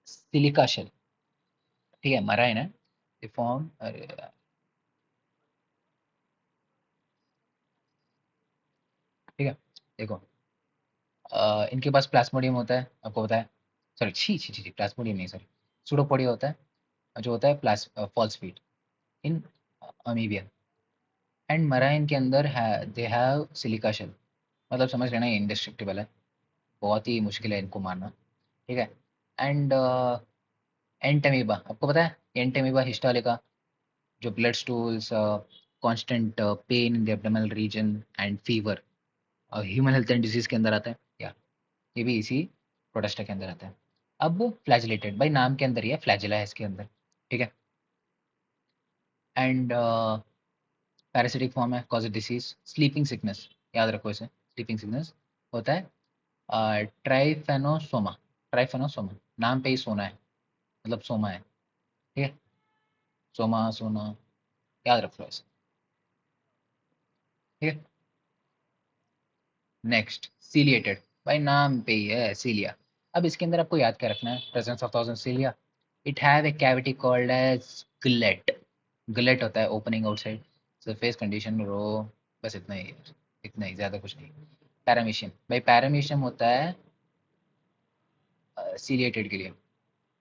सिलिका शेल, ठीक है, मराइन है, फॉर्म, ठीक है। देखो, इनके पास प्लाज्मोडियम होता है, आपको पता है, सॉरी छी छी छी, प्लाज्मोडियम नहीं, सॉरी, सूडोपोडिया होता है, जो होता है plus false feet in amoeba, and marine के अंदर है दे हैव सिलिका शेल, मतलब समझ लेना ये इंडेस्ट्रक्टिबल है, बहुत ही मुश्किल है इनको मारना, ठीक है। एंड एंटेमीबा, आपको पता है एंटेमीबा हिस्टोलिका, जो blood stools, constant pain in the abdominal region and fever, human health and disease के अंदर आता है, या ये भी इसी प्रोटेस्टा के अंदर आता है। अब फ्लैजिलेटेड, भाई नाम के अंदर ही है, फ्लैजिला है इसके अंदर, ठीक है। एंड पैरासिटिक फॉर्म है, कॉज डिसीज, स्लीपिंग सिकनेस, याद रखो इसे, स्लीपिंग सिकनेस होता है ट्राइफेनोसोमा, ट्राइफेनोसोमा, नाम पे ही सोना है, मतलब सोमा है, ठीक है, सोमा सोना, याद रखो इसे, ठीक है। नेक्स्ट सीलिएटेड, भाई नाम पे ही है सीलिया। अब इसके अंदर आपको याद क्या रखना है, presence of thousand cilia, it have a cavity called as gullet, gullet होता है opening outside, surface condition row, बस इतना ही है, इतना ही, ज़्यादा कुछ नहीं। पैरामीशियम, भाई पैरामीशियम होता है सीलिएटेड के लिए,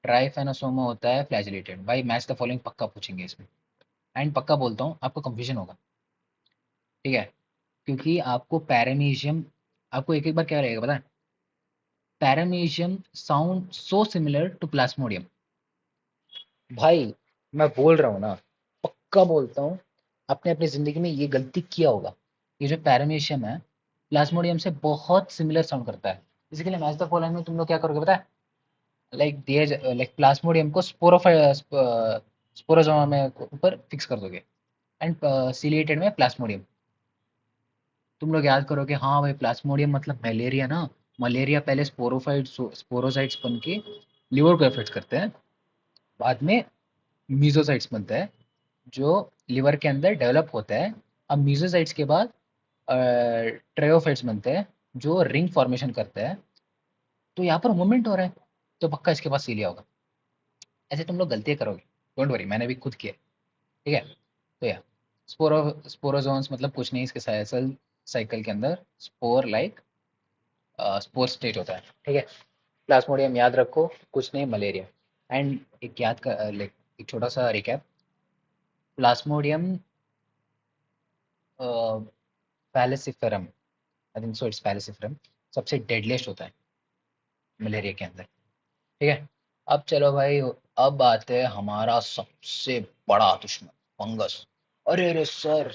ट्राइफेनोसोमा होता है फ्लैजिलेटेड, भाई मैच द फॉलोइंग पक्का पूछेंगे इसमें, एंड पक्का बोलता हूँ आपको कंफ्यूजन होगा, ठीक है, क्योंकि आपको पैरामीशियम, आपको एक एक बार क्या रहेगा पता है, paramecium sound so similar to plasmodium, भाई मैं बोल रहा हूँ ना, पक्का बोलता हूँ, आपने अपनी जिंदगी में ये गलती किया होगा, ये जो पैरामीशियम है प्लाज्मोडियम से बहुत सिमिलर साउंड करता है, इसी के लिए मैच द फॉलोइंग में तुम लोग क्या करोगे पता है, लाइक दिए, लाइक प्लाज्मोडियम को स्पोरोजोमा में ऊपर फिक्स कर दोगे, एंड सिलिएटेड में प्लाज्मोडियम, तुम लोग याद करोगे हाँ भाई प्लाज्मोडियम मतलब मलेरिया ना, मलेरिया पहले स्पोरोफाइट स्पोरोसाइट्स बन के लिवर को अफेक्ट करते हैं, बाद में मीजोसाइट्स बनता है जो लिवर के अंदर डेवलप होता है, अब मीजोसाइट्स के बाद ट्रेओफाइट्स बनते हैं जो रिंग फॉर्मेशन करते हैं, तो यहाँ पर मूवमेंट हो रहा है, तो पक्का इसके पास सीलिया होगा, ऐसे तुम लोग गलतियाँ करोगे, डोंट वरी, मैंने भी खुद किया, ठीक है। तो या स्पोरोजोन्स मतलब कुछ नहीं, इसके सेल साइकिल के अंदर स्पोर लाइक स्पोर स्टेट होता है, ठीक है। प्लाज्मोडियम याद रखो, कुछ नहीं मलेरिया, एंड एक याद का लाइक एक छोटा सा recap, Plasmodium falciparum, I think so it's falciparum, सबसे डेडलिएस्ट होता है मलेरिया के अंदर, ठीक है। अब चलो भाई, अब आते हैं हमारा सबसे बड़ा दुश्मन, फंगस। अरे अरे सर,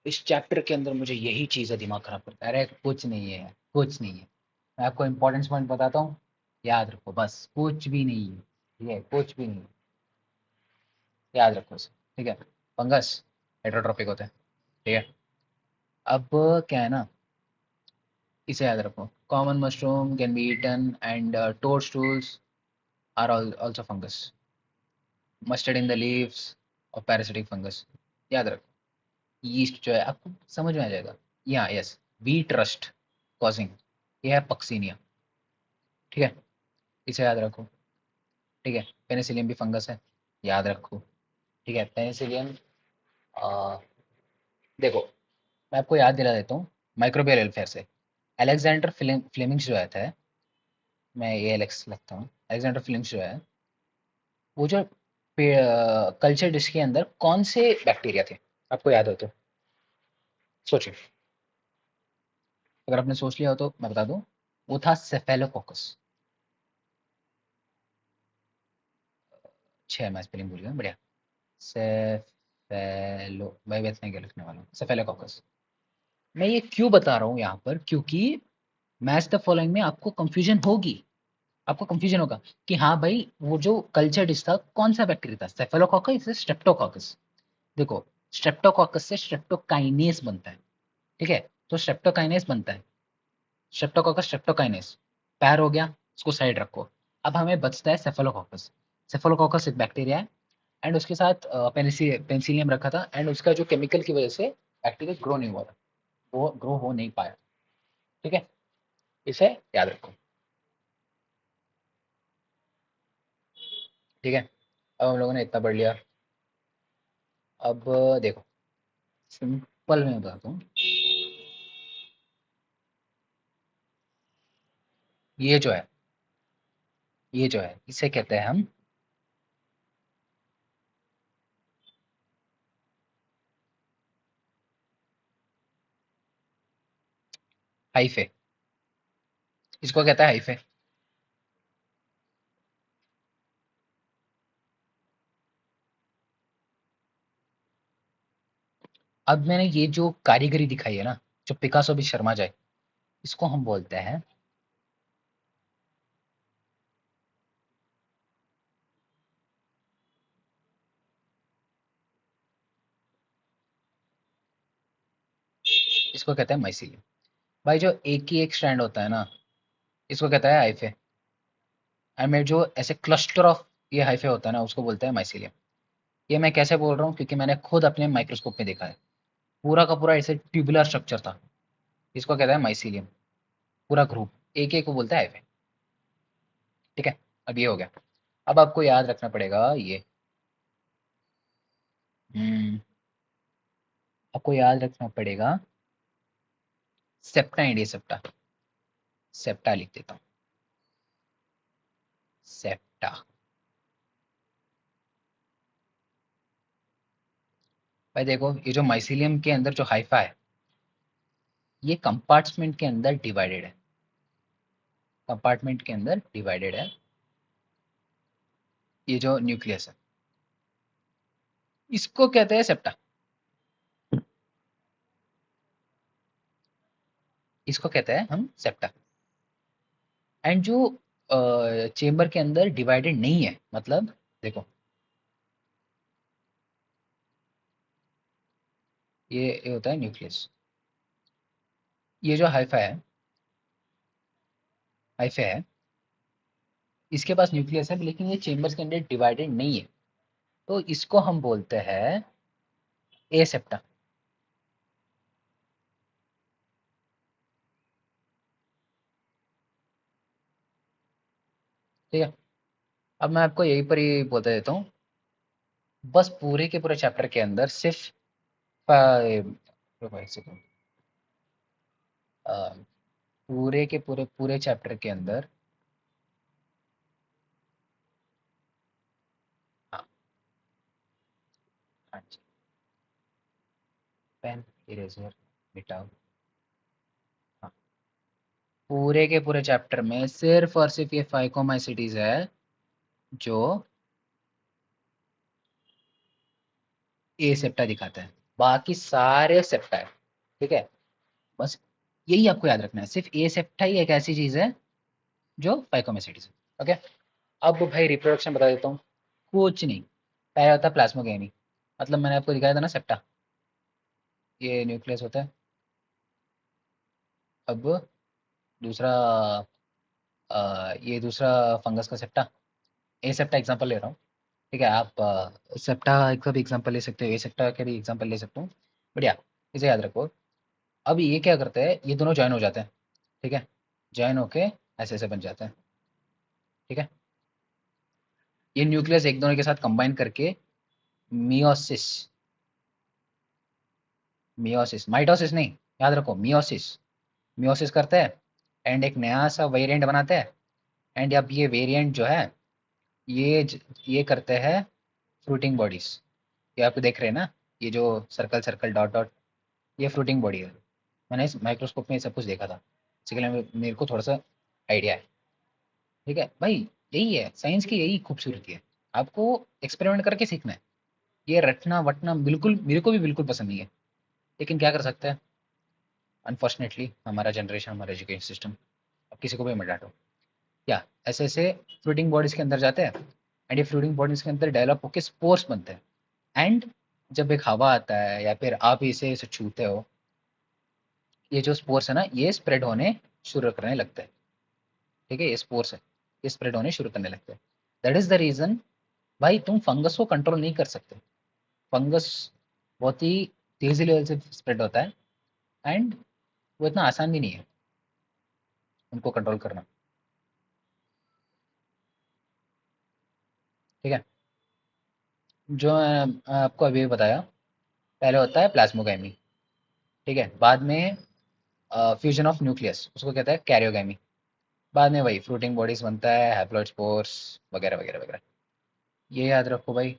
इस चैप्टर के अंदर मुझे यही चीज़ है दिमाग खराब करता है, अरे कुछ नहीं है, कुछ नहीं है, मैं आपको इंपॉर्टेंस पॉइंट बताता हूँ, याद रखो बस, कुछ भी नहीं है, ये कुछ भी नहीं है, याद रखो इसे, ठीक है। फंगस हेटरोट्रॉपिक होता है, ठीक है। अब क्या है ना, इसे याद रखो, common mushroom can be eaten and toadstools are also fungus, mustard in the leaves or parasitic fungus. याद रखो, यीस्ट जो है आपको समझ में आ जाएगा। यहाँ यस, वीट रस्ट कॉजिंग, ये है पक्सीनिया। ठीक है, इसे याद रखो। ठीक है, पेनिसिलियम भी फंगस है, याद रखो। ठीक है, पेनिसिलियम। देखो, मैं आपको याद दिला देता हूँ माइक्रोबियल वेलफेयर से। अलेक्जेंडर फ्लेमिंग्स जो आया था, मैं ए एलेक्स लगता हूँ, अलेक्जेंडर फ्लेमिंग्स जो है, वो जो कल्चर डिश के अंदर कौन से बैक्टीरिया थे, आपको याद हो तो सोचिए। अगर आपने सोच लिया हो तो मैं बता दूं, वो था सेफेलोकोकस। छह, मैं स्पेलिंग भूल गया, बढ़िया। सेफेलो, मैं भी इतना ही लिखने वाला हूँ, सेफेलोकोकस। मैं ये क्यों बता रहा हूँ यहाँ पर, क्योंकि मैच द फॉलोइंग में आपको कंफ्यूजन होगी। आपको कंफ्यूजन होगा कि हाँ भाई, वो जो कल्चर डिश था कौन सा बैक्टीरिया था, सेफेलोकोकस या स्ट्रेप्टोकोकस। देखो, स्ट्रेप्टोकोकस से स्ट्रेप्टोकाइनेस बनता है। ठीक है, तो स्ट्रेप्टोकाइनेस बनता है, स्ट्रेप्टोकोकस स्ट्रेप्टोकाइनेस। पैर हो गया, उसको साइड रखो। अब हमें बचता है सेफेलोकोकस। सेफेलोकोकस एक बैक्टीरिया है, एंड उसके साथ पेंसिलियम रखा था, एंड उसका जो केमिकल की वजह से बैक्टीरिया ग्रो नहीं हुआ था, वो ग्रो हो नहीं पाया। ठीक है, इसे याद रखो। ठीक है, अब हम लोगों ने इतना पढ़ लिया। अब देखो, सिंपल में बताता हूँ, ये जो है, ये जो है इसे कहते हैं हम हाइफे। इसको कहता है हाइफे। अब मैंने ये जो कारीगरी दिखाई है ना, जो पिकासो भी शर्मा जाए, इसको हम बोलते हैं, इसको कहते हैं माइसीलियम। भाई जो एक ही एक स्ट्रैंड होता है ना, इसको कहता है हाइफे। एंड में जो ऐसे क्लस्टर ऑफ ये हाइफे होता है ना, उसको बोलते हैं माइसीलियम। ये मैं कैसे बोल रहा हूँ, क्योंकि मैंने खुद अपने माइक्रोस्कोप में देखा है, पूरा का पूरा ऐसे ट्यूबुलर स्ट्रक्चर था। इसको कहता है माइसीलियम, पूरा ग्रुप, एक एक को बोलता है हाइफे। ठीक है, अब ये हो गया। अब आपको याद रखना पड़ेगा ये, हम्म, आपको याद रखना पड़ेगा सेप्टा, इंडिया सेप्टा। सेप्टा लिख देता हूँ, सेप्टा। भाई देखो, ये जो माइसीलियम के अंदर जो हाइफा है, ये कंपार्टमेंट के अंदर डिवाइडेड है, कंपार्टमेंट के अंदर डिवाइडेड है। ये जो न्यूक्लियस है, इसको कहते हैं सेप्टा। इसको कहते हैं हम सेप्टा। एंड जो चेम्बर के अंदर डिवाइडेड नहीं है, मतलब देखो, ये होता है न्यूक्लियस। ये जो हाइफा है, हाइफा है, इसके पास न्यूक्लियस है, लेकिन ये चेम्बर्स के अंदर डिवाइडेड नहीं है, तो इसको हम बोलते हैं ए सेप्टा। ठीक है, अब मैं आपको यहीं पर ही बोलते देता हूँ, बस पूरे के पूरे चैप्टर के अंदर सिर्फ रुको एक सेकंड, पूरे के पूरे पूरे चैप्टर के अंदर, हाँ, हाँ जी, पेन इरेजर मिटाओ। हाँ, पूरे के पूरे चैप्टर में सिर्फ और सिर्फ ये फाइकोमाइसिटीज है जो ए सेप्टा दिखाता है, बाकी सारे सेप्टा है। ठीक है, बस यही आपको याद रखना है, सिर्फ ए सेप्टा ही एक ऐसी चीज है जो फाइकोमाइसिटीज है। ओके, अब भाई रिप्रोडक्शन बता देता हूँ। कुछ नहीं, पहला होता है प्लाज्मोगेनी, मतलब मैंने आपको दिखाया था ना सेप्टा, ये न्यूक्लियस होता है। अब दूसरा, ये दूसरा फंगस का सेप्टा, ए सेप्टा एग्जांपल ले रहा हूँ। ठीक है, आप सेप्टा का भी एग्जांपल ले सकते हो, ए सेप्टा के भी एग्जांपल ले सकते हो। बढ़िया, इसे याद रखो। अब ये क्या करते हैं, ये दोनों ज्वाइन हो जाते हैं। ठीक है, ज्वाइन होके ऐसे ऐसे बन जाते हैं। ठीक है, ये न्यूक्लियस एक दोनों के साथ कंबाइन करके मियोसिस, मियोसिस माइटोसिस नहीं, याद रखो मियोसिस, मियोसिस करते हैं एंड एक नया सा वेरिएंट बनाते हैं। एंड अब ये वेरिएंट जो है, ये करते हैं फ्रूटिंग बॉडीज। ये आप देख रहे हैं ना, ये जो सर्कल सर्कल डॉट डॉट, ये फ्रूटिंग बॉडी है। मैंने इस माइक्रोस्कोप में ये सब कुछ देखा था, इसी के लिए मेरे को थोड़ा सा आइडिया है। ठीक है भाई, यही है साइंस की, यही खूबसूरती है। आपको एक्सपेरिमेंट करके सीखना है। ये रटना वटना बिल्कुल मेरे को भी बिल्कुल पसंद नहीं है, लेकिन क्या कर सकते हैं। अनफॉर्चुनेटली हमारा जनरेशन, हमारा एजुकेशन सिस्टम, अब किसी को भी मत डांटो। क्या, ऐसे ऐसे फ्रूटिंग बॉडीज के अंदर जाते हैं एंड ये फ्रूटिंग बॉडीज के अंदर डेवलप होकर स्पोर्स बनते हैं। एंड जब एक हवा आता है या फिर आप इसे छूते हो, ये जो स्पोर्स है ना, ये स्प्रेड होने शुरू करने लगते हैं। ठीक है, ये स्पोर्स है, ये स्प्रेड होने शुरू करने लगते हैं। दैट इज द रीजन भाई तुम फंगस को कंट्रोल नहीं कर सकते। फंगस बहुत ही तेजी लेवल से स्प्रेड होता है एंड वो इतना आसान भी नहीं है उनको कंट्रोल करना। ठीक है, जो आपको अभी बताया, पहले होता है प्लाज्मोगामी। ठीक है, बाद में फ्यूजन ऑफ न्यूक्लियस, उसको कहता है कैरियोगामी। बाद में वही फ्रूटिंग बॉडीज बनता है, हैप्लॉइड स्पोर्स वगैरह वगैरह वगैरह। ये याद रखो भाई।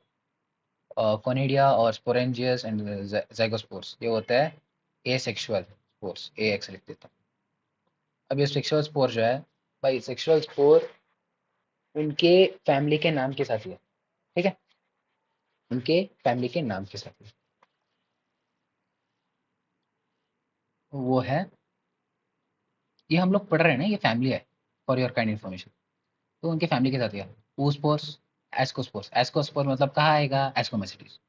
कोनिडिया और स्पोरेंजियस एंड ज़ाइगोस्पोर्स, ये होता है ए सेक्सुअल स्पोर्स, ए एक्स लिख देता हूँ। अब ये सेक्सुअल स्पोर जो है भाई, सेक्सुअल स्पोर उनके फैमिली के नाम के साथ ही है। ठीक है, उनके फैमिली के नाम के साथ ही वो है। ये हम लोग पढ़ रहे हैं ना, ये फैमिली है, फॉर योर काइंड इन्फॉर्मेशन। तो उनके फैमिली के साथ ही है। oospores, एस्कोस्पोर्स, एस्कोस्पोर मतलब कहाँ आएगा, एस्कोमेसिटीज।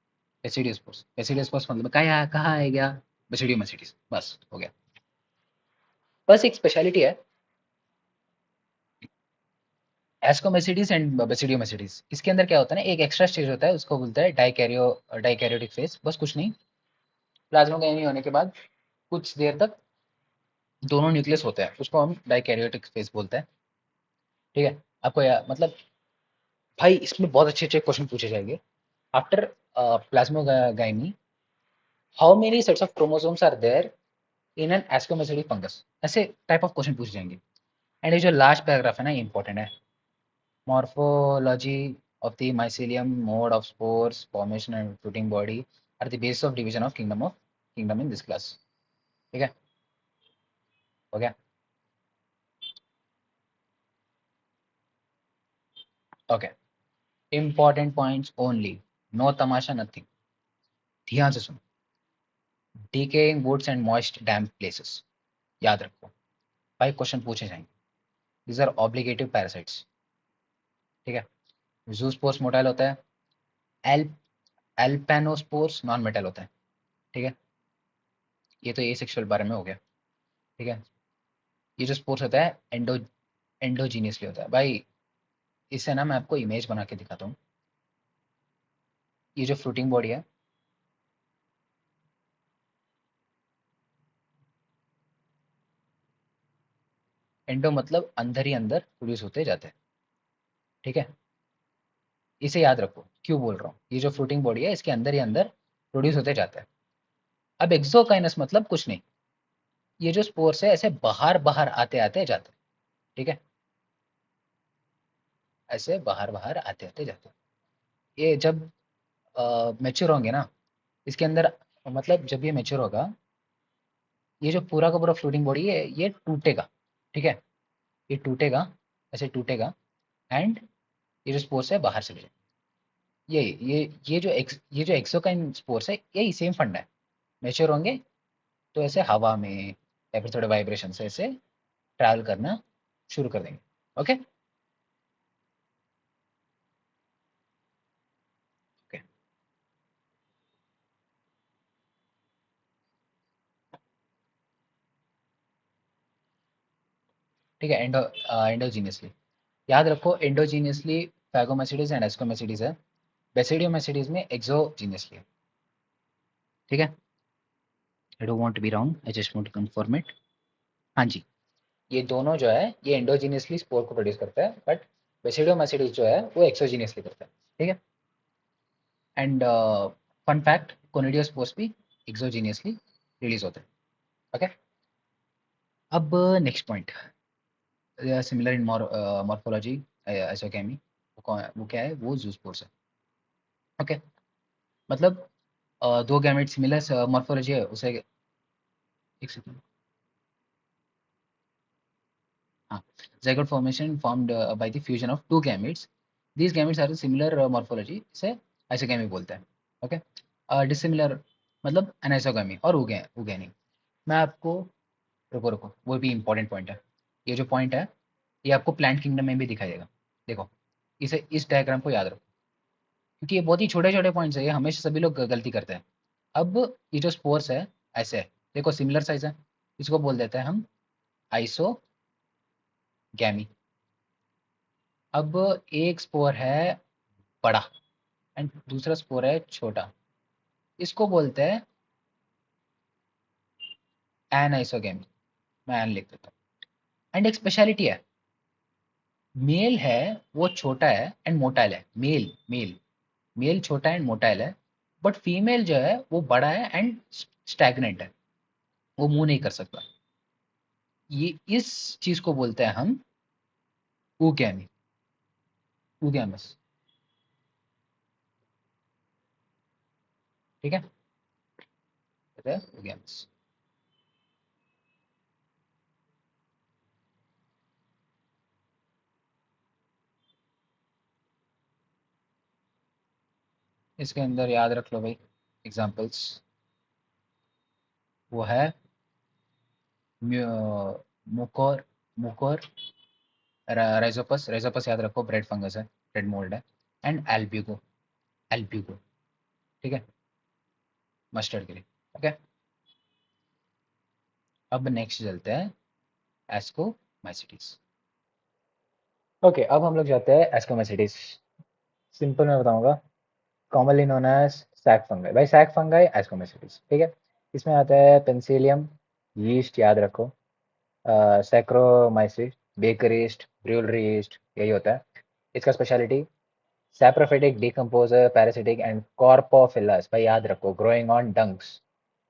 बेसिडियोस्पोर्स, बेसिडियोस्पोर्स मतलब कहाँ कहाँ आएगा, बेसिडियोमेसिटीज। बस हो गया। बस एक स्पेशलिटी है एस्कोमेसिटीज एंड बेसिडियोमेसिटीज। इसके अंदर क्या होता है ना, एक एक्स्ट्रा स्टेज होता है, उसको बोलते हैं डाइकैरियोटिक फेज। बस कुछ नहीं, प्लाज्मोगामी होने के बाद कुछ देर तक दोनों न्यूक्लियस होते हैं, उसको हम डाइकैरियोटिक फेज बोलते हैं। ठीक है, आपको मतलब भाई इसमें बहुत अच्छे अच्छे क्वेश्चन पूछे जाएंगे। After plasmogamy, how many sets of chromosomes are there in an ascomycetic fungus, ऐसे टाइप ऑफ क्वेश्चन पूछे जाएंगे। एंड ये जो लास्ट पैराग्राफ है ना, ये इंपॉर्टेंट है। Morphology of the mycelium, mode of spores, formation and fruiting body are the basis of division of kingdom in this class. ठीक है, हो गया। Okay, important points only, no तमाशा नथिंग। ध्यान से सुनो। Decaying woods and moist damp places, याद रखो भाई, क्वेश्चन पूछे जाएंगे। These are obligative parasites. ठीक है, जूस्पोर्स मोटाइल होता है, एल एल्पेनोस्पोर्स नॉन मेटल होता है। ठीक है, ये तो ए सेक्सुअल बारे में हो गया। ठीक है, ये जो स्पोर्स होता है एंडोजीनियसली होता है भाई। इससे ना मैं आपको इमेज बना के दिखाता हूँ। ये जो फ्रूटिंग बॉडी है, एंडो मतलब अंदर ही अंदर प्रोड्यूस होते जाते हैं। ठीक है, इसे याद रखो, क्यों बोल रहा हूँ, ये जो फ्रूटिंग बॉडी है, इसके अंदर ही अंदर प्रोड्यूस होते जाता है। अब एक्सोकाइनस मतलब कुछ नहीं, ये जो स्पोर्स है ऐसे बाहर बाहर आते आते जाते हैं। ठीक है, ऐसे बाहर बाहर आते आते जाते हैं। ये जब मेच्योर होंगे ना, इसके अंदर, मतलब जब ये मेच्योर होगा, ये जो पूरा का पूरा फ्रूटिंग बॉडी है ये टूटेगा। ठीक है, ये टूटेगा, ऐसे टूटेगा एंड ये जो स्पोर्स है बाहर से ये जो एक्सोकाइन स्पोर्स है, यही सेम फंडा है। मेच्योर होंगे तो ऐसे हवा में या फिर थोड़े वाइब्रेशन से ऐसे ट्रैवल करना शुरू कर देंगे। Okay, okay. ठीक है, एंडोजीनियसली। याद रखो, एंडोजीनियसली फैगोमेसिडीज एंड एस्कोमेसिडीज है, बेसिडियोमेसिडीज में एक्सोजीनियसली है। ठीक है, I don't want to be wrong, I just want to confirm it. हाँ जी, ये दोनों जो है ये एंडोजीनियसली स्पोर को प्रोड्यूस करता है, बट बेसिडियोमेसिडीज जो है वो एक्सोजीनियसली करता है। ठीक है, एंड फन फैक्ट, कोनिडियोस्पोर्स भी एक्सोजीनियसली रिलीज होते हैं। ओके, अब next point, similar in morphology एसोकेमी, वो क्या है, वो जूस्पोर्स है। ओके, मतलब दो गैमेट सिमिलर मॉर्फोलॉजी है उसे। एक सेकंड, हाँ, zygote formation formed by the fusion of two gametes. These gametes are similar morphology से आइसोगैमी बोलते हैं। ओके, डिसिमिलर मतलब अनआइसोगैमी और उगैनी। मैं आपको, रुको रुको, वो भी इंपॉर्टेंट पॉइंट है। ये जो पॉइंट है ये आपको प्लांट किंगडम में भी दिखाई देगा। देखो, इसे, इस डायग्राम को याद रखो, क्योंकि ये बहुत ही छोटे छोटे पॉइंट्स है, ये हमेशा सभी लोग गलती करते हैं। अब ये जो स्पोर्स है ऐसे है, देखो सिमिलर साइज है, इसको बोल देते हैं हम आइसोगैमी। अब एक स्पोर है बड़ा एंड दूसरा स्पोर है छोटा, इसको बोलते हैं एनाइसोगेमी। मैं एन लिख देता हूँ। एंड एक स्पेशलिटी है, मेल है वो छोटा है एंड मोटाइल है, मेल मेल मेल छोटा एंड मोटाइल है, बट फीमेल जो है वो बड़ा है एंड स्टैग्नेंट है, वो मूव नहीं कर सकता। ये इस चीज को बोलते हैं हम ऊगैमी, ऊगैमस। ठीक है, कहते हैं ऊगैमस। इसके अंदर याद रख लो भाई, एग्जांपल्स वो है मुकोर, मुकोर, राइजोपस, राइजोपस याद रखो, ब्रेड फंगस है, ब्रेड मोल्ड है, एंड एल्ब्यूगो, एल्ब्यूगो। ठीक है, मस्टर्ड के लिए। ओके, अब नेक्स्ट चलते हैं एस्कोमाइसिटीज। ओके, अब हम लोग जाते हैं एस्कोमाइसिटीज। सिंपल मैं बताऊंगा, commonly known as sac fungi. भाई सैक फंगाई एस्कोमाइसिटीज, ठीक है। इसमें आता है पेंसिलियम, यीस्ट याद रखो, saccharomyces, baker yeast, brewery yeast, यही होता है इसका speciality. Saprophytic, decomposer, parasitic and coprophilous, भाई याद रखो, ग्रोइंग ऑन डंक्स।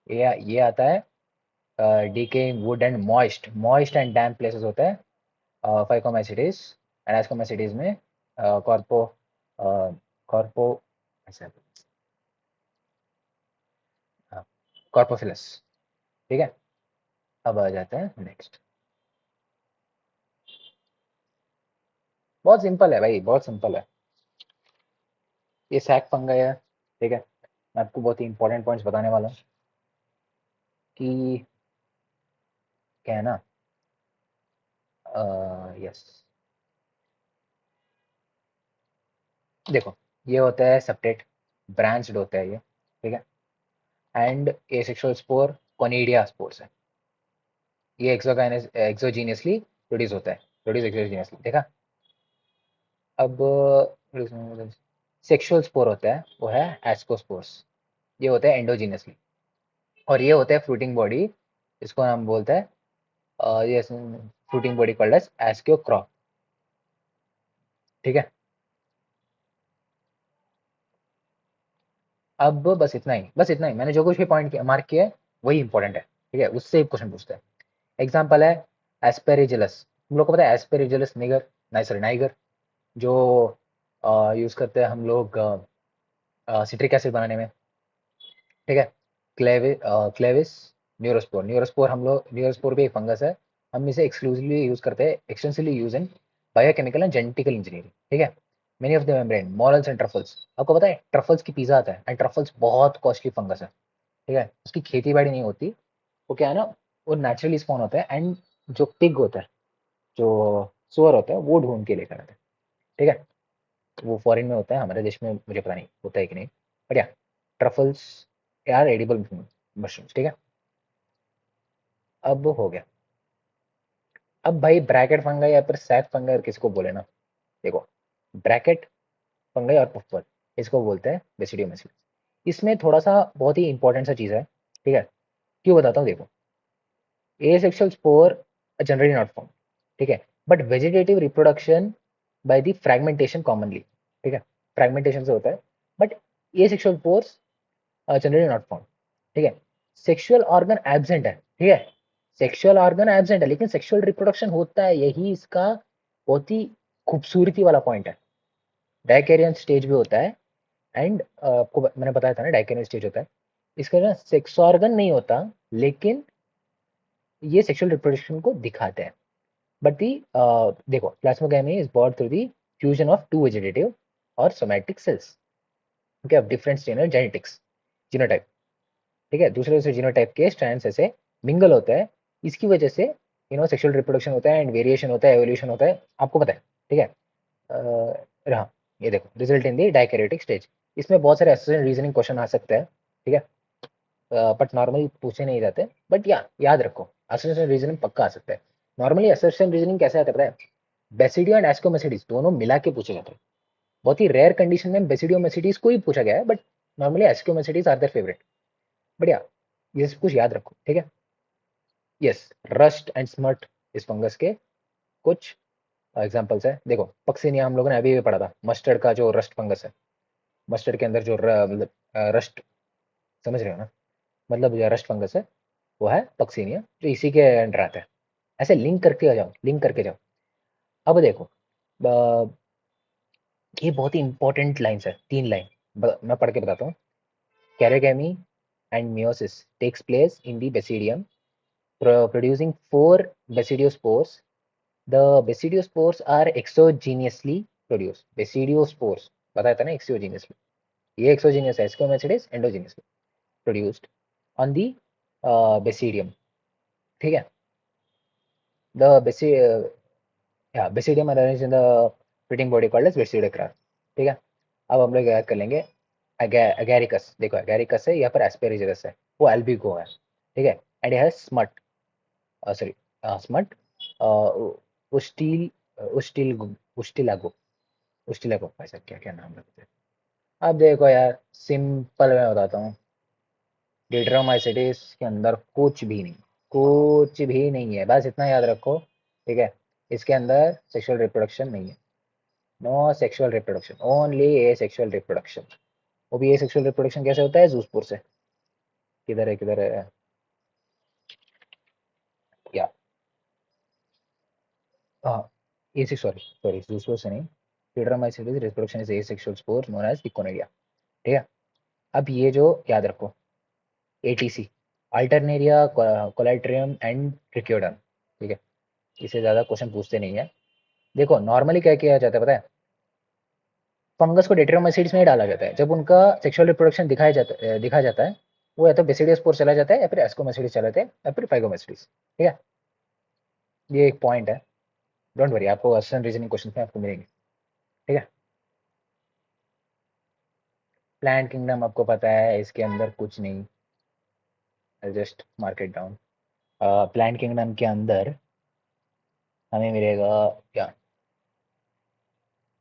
ये आता है decaying wood and moist and damp places होता है फाइकोमाइसिटीज। एंड एस्कोमाइसिटीज में कॉर्पो कॉर्पो ऐसा, कॉर्पोफिलस। ठीक है, अब आ जाते हैं नेक्स्ट। बहुत सिंपल है भाई, बहुत सिंपल है। ये सैक फंगा है, ठीक है। मैं आपको बहुत ही इंपॉर्टेंट पॉइंट्स बताने वाला हूँ कि क्या है ना, यस, देखो, ये होता है सेप्टेट, ब्रांच्ड होता है ये, ठीक है। And asexual spore conidia spores है, ये एक्सोजीनियसली प्रोड्यूस होता है, प्रोड्यूस एक्सोजीनियसली, देखा। अब सेक्सुअल स्पोर होता है वो है एस्कोस्पोर्स, ये होता है एंडोजीनियसली। और ये होता है फ्रूटिंग बॉडी, इसको हम बोलते हैं ये फ्रूटिंग बॉडी कॉल्ड एज एस्क्योक्रॉप। ठीक है, अब बस इतना ही, बस इतना ही, मैंने जो कुछ भी पॉइंट मार्क किया है वही इंपॉर्टेंट है। ठीक है, उससे एक क्वेश्चन पूछते हैं। एग्जाम्पल है एस्पेरिजिलस, हम लोग को पता है एस्पेरिजिलस निगर, नहीं सॉरी नाइगर, जो यूज करते हैं हम लोग सिट्रिक एसिड बनाने में। ठीक है, क्लेविस न्यूरोस्पोर, न्यूरोस्पोर हम लोग, न्यूरोस्पोर भी एक फंगस है, हम इसे एक्सक्लूसिवली यूज करते हैं, extensively use in biochemical and genetical engineering. ठीक है, many of the membrane morals and truffles, आपको पता है ट्रफल्स की पिज्जा आता है, एंड ट्रफल्स बहुत कॉस्टली फंगस है। ठीक है, उसकी खेती बाड़ी नहीं होती, वो क्या है ना, वो नेचुरली स्पॉन होता है, एंड जो पिग होता है, जो सुअर होता है, वो ढूंढ के लेकर आता है। ठीक है, वो फॉरेन में होता है, हमारे देश में मुझे पता नहीं होता है कि नहीं, बट या ट्रफल्स यार एडिबल मशरूम्स। ठीक है, अब हो गया। अब भाई ब्रैकेट फंगाई या फिर सैक फंगाई किसको बोले ना, देखो ब्रैकेट फंगाई और पफबग इसको बोलते हैं बेसिडियोमेसिस। इसमें थोड़ा सा बहुत ही इंपॉर्टेंट सा चीज़ है, ठीक है, क्यों बताता हूँ देखो। Asexual spore generally not form, ठीक है, but vegetative reproduction by the fragmentation commonly, ठीक है, फ्रैगमेंटेशन से होता है, but asexual spores generally not form, ठीक है। सेक्सुअल ऑर्गन एब्सेंट है, ठीक है, सेक्सुअल ऑर्गन एब्सेंट है लेकिन सेक्सुअल रिप्रोडक्शन होता है, यही इसका बहुत ही खूबसूरती वाला पॉइंट है। डायकेरियन स्टेज भी होता है, एंड आपको मैंने बताया था ना डायकेरियन स्टेज होता है, इसका ना सेक्स ऑर्गन नहीं होता, लेकिन ये सेक्सुअल रिप्रोडक्शन को दिखाते हैं। बट दी देखो plasmogamy is born through the fusion of two vegetative और somatic cells, okay, of different genetics genotype, ठीक है, दूसरे दूसरे जीनोटाइप के स्ट्रैंड्स ऐसे मिंगल होता है, इसकी वजह से सेक्सुअल रिप्रोडक्शन होता है एंड वेरिएशन होता है, एवोल्यूशन होता है, आपको पता है, ठीक है। रहा, ये देखो result in the dikaryotic stage. इसमें बहुत सारे एसोसिएशन रीजनिंग क्वेश्चन आ सकते हैं, ठीक है, बट नॉर्मली पूछे नहीं जाते, बट याद रखो एसोसिएशन रीजनिंग पक्का आ सकता है। नॉर्मली एसोसिएशन रीजनिंग कैसे आता है पता है, बेसिडियो एंड एस्कोमेसिडीज दोनों मिला के पूछे जाते हैं। बहुत ही रेयर कंडीशन में बेसिडियो मेसिडीज को ही पूछा गया है, but normally ascomycetes are their favourite. बढ़िया, ये सब कुछ याद रखो, ठीक है। यस, रस्ट एंड स्मट इस फंगस के कुछ एग्जांपल्स है, देखो पक्सिनिया हम लोगों ने अभी भी पढ़ा था, मस्टर्ड का जो रस्ट फंगस है, मस्टर्ड के अंदर जो मतलब रस्ट, समझ रहे हो ना, मतलब जो रस्ट फंगस है वो है पक्सिनिया, जो इसी के अंडर आता है। ऐसे लिंक करके आ जाओ, लिंक करके जाओ। अब देखो ये बहुत ही इंपॉर्टेंट लाइन्स है, 3 लाइन मैं पढ़ के बताता हूँ। Karyogamy and meiosis takes place in the basidium producing 4 basidiospores. The basidiospores are exogenously produced. Basidiospores बताया था ना exogenously, ये exogenous है, इसको message is endogeneously produced on the basidium, ठीक है। The basidium are arranged in the fitting body called as basidiocraft, ठीक है। अब हम लोग याद कर लेंगे एगैरिकस, देखो एगैरिकस है या फिर एस्पेरिजरस है, वो एल्बिगो है, ठीक है, एंड है smut, sorry smut, उस्टील, उस्टील Ustilago, Ustilago ऐसा क्या क्या नाम लगते हैं। अब देखो यार सिंपल मैं बताता हूँ, डिट्रोमाइसिटिस के अंदर कुछ भी नहीं, कुछ भी नहीं है, बस इतना याद रखो, ठीक है। इसके अंदर सेक्सुअल रिप्रोडक्शन नहीं है, no sexual reproduction, only a sexual reproduction. वो भी ए सेक्सुअल रिप्रोडक्शन कैसे होता है, जूसपुर से। किधर है क्या, हाँ, A six, sorry sorry zoospore से नहीं, deuteromycetes reproduction is asexual spore known as पिकोनेरिया, ठीक है। अब ये जो याद रखो, etc, alternaria colletotrichum and trichoderma, ठीक है, इससे ज़्यादा क्वेश्चन पूछते नहीं है। देखो नॉर्मली क्या किया जाता है पता है, फंगस को डेट्रोमाइसिड्स में ही डाला जाता है, जब उनका सेक्सुअल रिप्रोडक्शन दिखाया जाता है, वो या तो बेसिडियोस्पोर चला जाता है या फिर एस्कोमेसिडिस चला जाता है या फिर फाइगोमेसिडिस, ठीक है। ये एक पॉइंट है, डोंट वरी, आपको असिस्टेंट रीजनिंग क्वेश्चन में आपको मिलेंगे, ठीक है। प्लांट किंगडम आपको पता है, इसके अंदर कुछ नहीं, just mark it down. Plant kingdom के अंदर हमें मिलेगा क्या,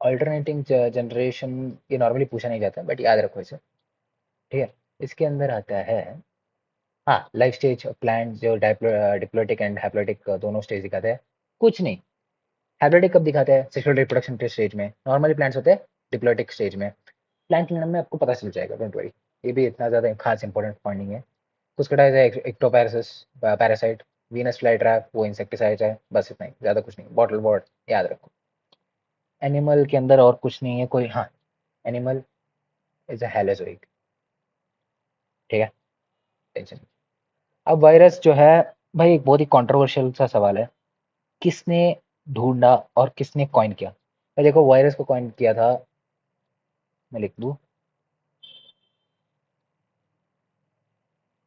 अल्टरनेटिंग जनरेशन, ये नॉर्मली पूछा नहीं जाता बट याद रखो इसे, ठीक है। इसके अंदर आता है, हाँ, लाइफ स्टेज प्लांट जो डिप्लोटिक एंड हैप्लोटिक दोनों स्टेज दिखाते हैं, कुछ नहीं। हैप्लोटिक कब दिखाते हैं, सेक्सुअल रिप्रोडक्शन के स्टेज में, नॉर्मली प्लांट्स होते हैं डिप्लोटिक स्टेज में। प्लांट किंगडम में आपको पता चल जाएगा, डोंट वरी, ये भी इतना ज़्यादा खास इंपॉर्टेंट पॉइंट नहीं है। कुछ कटा है एक्टोपैरासिस, पैरासाइट, वीनस फ्लाई ट्रैप वो इंसेक्टिसाइड है, बस इतना ही, ज़्यादा कुछ नहीं, बॉटल बॉर्ड याद रखो। एनिमल के अंदर और कुछ नहीं है कोई, हाँ, एनिमल इज अ हेलोजोइक, ठीक है, टेंशन। अब वायरस जो है, भाई एक बहुत ही कंट्रोवर्शियल सा सवाल है, किसने ढूंढा और किसने कॉइन किया। भाई देखो वायरस को कॉइन किया था, मैं लिख दूं,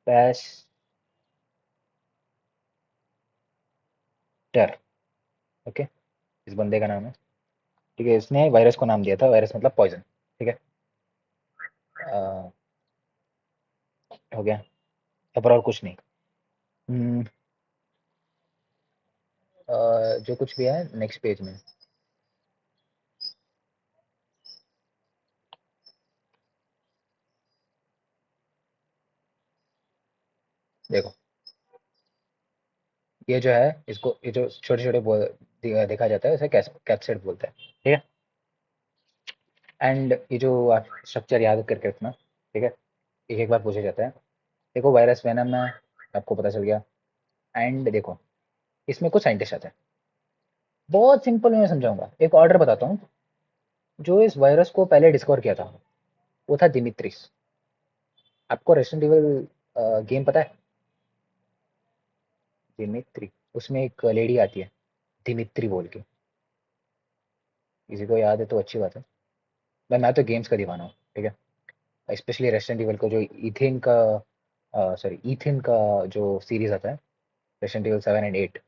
पैस्टर, ओके, इस बंदे का नाम है, ठीक है, इसने वायरस को नाम दिया था, वायरस मतलब पॉइजन, ठीक है। अ, हो गया, अब और कुछ नहीं। हम्म, जो कुछ भी है नेक्स्ट पेज में। देखो ये जो है, इसको ये जो छोटे छोटे देखा जाता है उसे कैप्सिड बोलते हैं, ठीक है। एंड ये जो आप स्ट्रक्चर याद करके रखना, ठीक है, एक एक बार पूछा जाता है। देखो वायरस वेनम है, आपको पता चल गया। एंड देखो इसमें कुछ साइंटिस्ट आते हैं, बहुत सिंपल में समझाऊंगा। एक ऑर्डर बताता हूँ। जो इस वायरस को पहले डिस्कवर किया था वो था दिमित्रिस। आपको रेसिडेंट इविल गेम पता है? दिमित्री, उसमें एक लेडी आती है दिमित्री बोल के। किसी को याद है तो अच्छी बात है। मैं तो गेम्स का दीवाना हूँ, ठीक है। स्पेशली रेसिडेंट इविल को जो इथेन का, सॉरी इथिन का जो सीरीज आता है, resident evil 7 and 8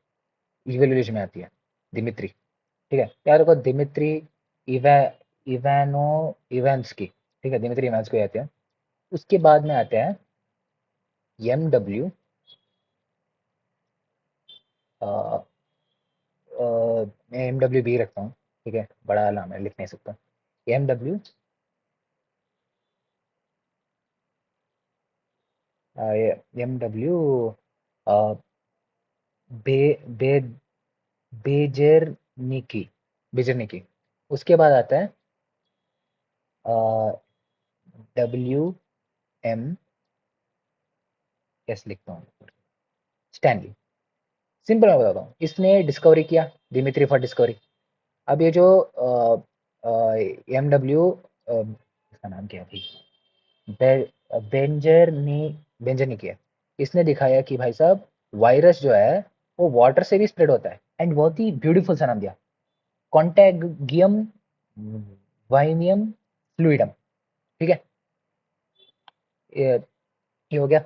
evil village में आती है दिमित्री, ठीक है। यार देखो दिमित्री इवा इवानो इवांस्की, ठीक है, दिमित्री इवांस्की आते हैं। उसके बाद में आते हैं एम मैं MWB रखता हूँ, ठीक है, बड़ा नाम है लिख नहीं सकता। MW, MW बे बे बेजेरनिकी, बेजेरनिकी। उसके बाद आता है WM, कैसे लिखता हूँ, स्टैनली। सिंपल मैं बताता हूँ, इसने डिस्कवरी किया, दिमित्री फॉर डिस्कवरी। अब ये जो MW, इसका नाम क्या है, बेंजरनी, बेंजरनिकी है। इसने दिखाया कि भाई साहब वायरस जो है वो वाटर से भी स्प्रेड होता है। एंड बहुत ही ब्यूटीफुल सा नाम दिया, कॉन्टेगियम वाइनियम फ्लूइडम, ठीक है। ये ये हो गया।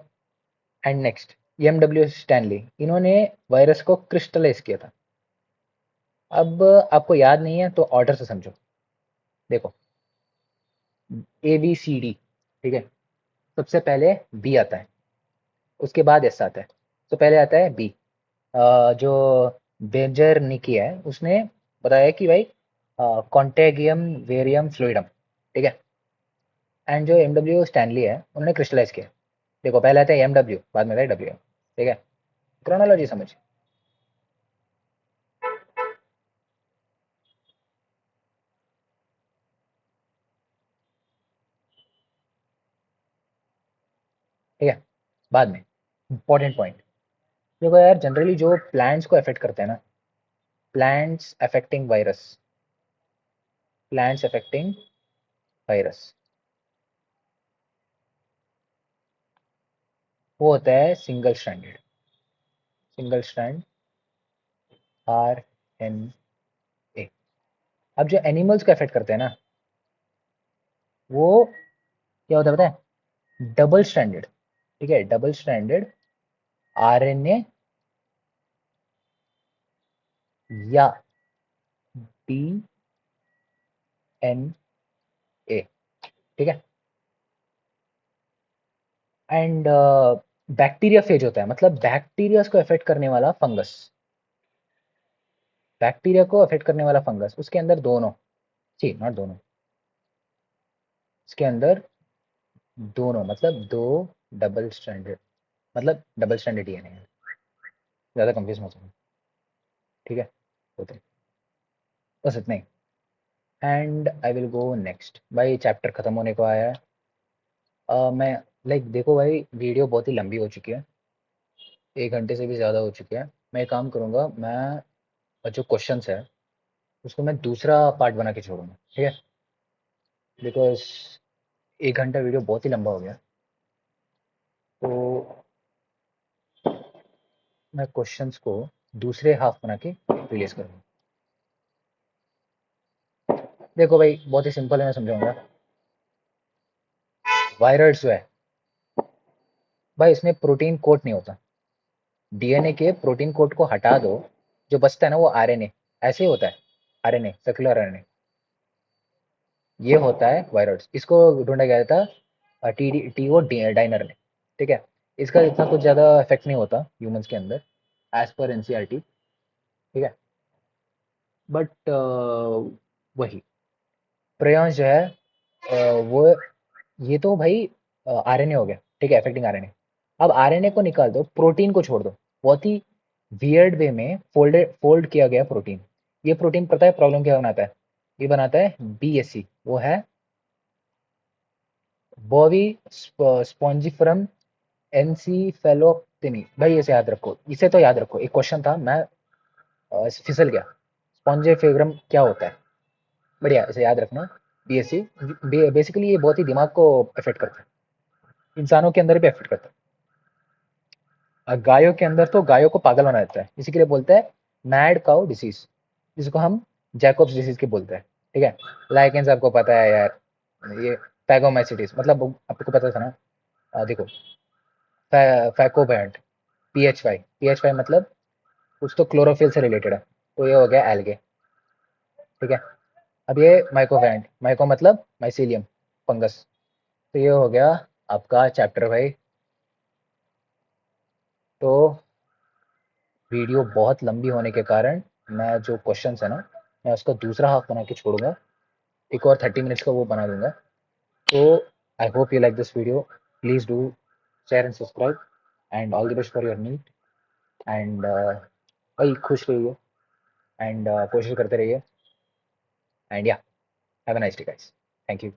एंड नेक्स्ट MW स्टैनली, इन्होंने वायरस को क्रिस्टलाइज किया था। अब आपको याद नहीं है तो ऑर्डर से समझो। देखो ABCD, ठीक है। सबसे पहले बी आता है, उसके बाद एस आता है। तो पहले आता है बी। जो बेंजर निकी है उसने बताया कि भाई कॉन्टेगियम वेरियम फ्लूइडम, ठीक है। एंड जो MW स्टैनली है उन्होंने क्रिस्टलाइज किया। देखो पहले आता है MW, बाद में आता है WM, ठीक है। क्रोनोलॉजी समझ, ठीक है। बाद में इंपॉर्टेंट पॉइंट, देखो यार जनरली जो प्लांट्स को अफेक्ट करते हैं ना, plants affecting virus, plants affecting virus, वो होता है single stranded, single strand RNA। अब जो एनिमल्स को अफेक्ट करते हैं ना, वो क्या होता है पता है? डबल स्ट्रैंडेड, ठीक है, डबल स्ट्रैंडेड RNA या DNA, ठीक है। एंड बैक्टीरिया फेज होता है, मतलब बैक्टीरिया को अफेक्ट करने वाला फंगस, बैक्टीरिया को अफेक्ट करने वाला फंगस, उसके अंदर दोनों, जी नॉट दोनों, उसके अंदर दोनों मतलब दो डबल स्ट्रैंडेड, मतलब डबल स्ट्रैंडेड DNA है। ज़्यादा कंफ्यूज मत होना, ठीक है, होते हैं। बस इतना ही। And I will go next. भाई चैप्टर खत्म होने को आया है। मैं लाइक देखो भाई वीडियो बहुत ही लंबी हो चुकी है, 1 घंटे से भी ज़्यादा हो चुकी है। मैं एक काम करूँगा, मैं जो क्वेश्चंस है उसको मैं दूसरा पार्ट बना के छोड़ूंगा, ठीक है। बिकॉज 1 घंटा वीडियो बहुत ही लंबा हो गया। तो मैं क्वेश्चंस को दूसरे हाफ बना के रिलीज करूँगा। देखो भाई बहुत ही सिंपल है, मैं समझाऊंगा। वायरस जो है भाई, इसमें प्रोटीन कोट नहीं होता। DNA के प्रोटीन कोट को हटा दो, जो बचता है ना वो RNA, ऐसे ही होता है। RNA, सर्कुलर RNA, ये होता है वायरस। इसको ढूंढा गया था TO डाइनर ने, ठीक है। इसका इतना कुछ ज़्यादा इफेक्ट नहीं होता ह्यूमंस के अंदर, एज पर NCERT। ठीक है। बट वही प्रेयर्स जो है वो ये तो भाई आरएनए हो गया, ठीक है, अफेक्टिंग आरएनए। अब आरएनए को निकाल दो, प्रोटीन को छोड़ दो। बहुत ही वियर्ड वे में फोल्ड किया गया प्रोटीन। ये प्रोटीन पता है प्रॉब्लम क्या बनाता है? ये बनाता है बीएससी, वो है बॉबी स्पॉन्जिफरम एनसीफेलोप्टेनी। भाई इसे याद रखो, इसे तो याद रखो, एक क्वेश्चन था, मैं फिसल गया। स्पॉन्जिफेरम क्या होता है? बढ़िया, इसे याद रखना। बीएससी बेसिकली ये बहुत ही दिमाग को अफेक्ट करता है, इंसानों के अंदर भी अफेक्ट करता है। गायों के अंदर तो गायों को पागल बना देता है, इसी के लिए बोलते हैं मैड काउ डिसीज, जिसको हम जैकब्स डिसीज के बोलते हैं। ठीक है। लाइकेंस आपको पता है यार, ये फैगोमाइसिटिस, मतलब आपको पता था ना? देखो, फैकोबैंड, पीएच वाई मतलब कुछ तो क्लोरोफिल से रिलेटेड है, तो ये हो गया एल्गे। ठीक है। अब ये माइकोवैंड, माइको मतलब माइसीलियम, फंगस। तो ये हो गया आपका चैप्टर भाई। तो वीडियो बहुत लंबी होने के कारण मैं जो क्वेश्चन है ना, मैं उसका दूसरा हाफ बना के छोड़ूंगा, एक और 30 मिनट्स का वो बना दूंगा। तो I hope you like this video, please do share and subscribe, and all the best for your NEET. And भाई खुश रहिए, एंड कोशिश करते रहिए, and yeah have a nice day guys. Thank you.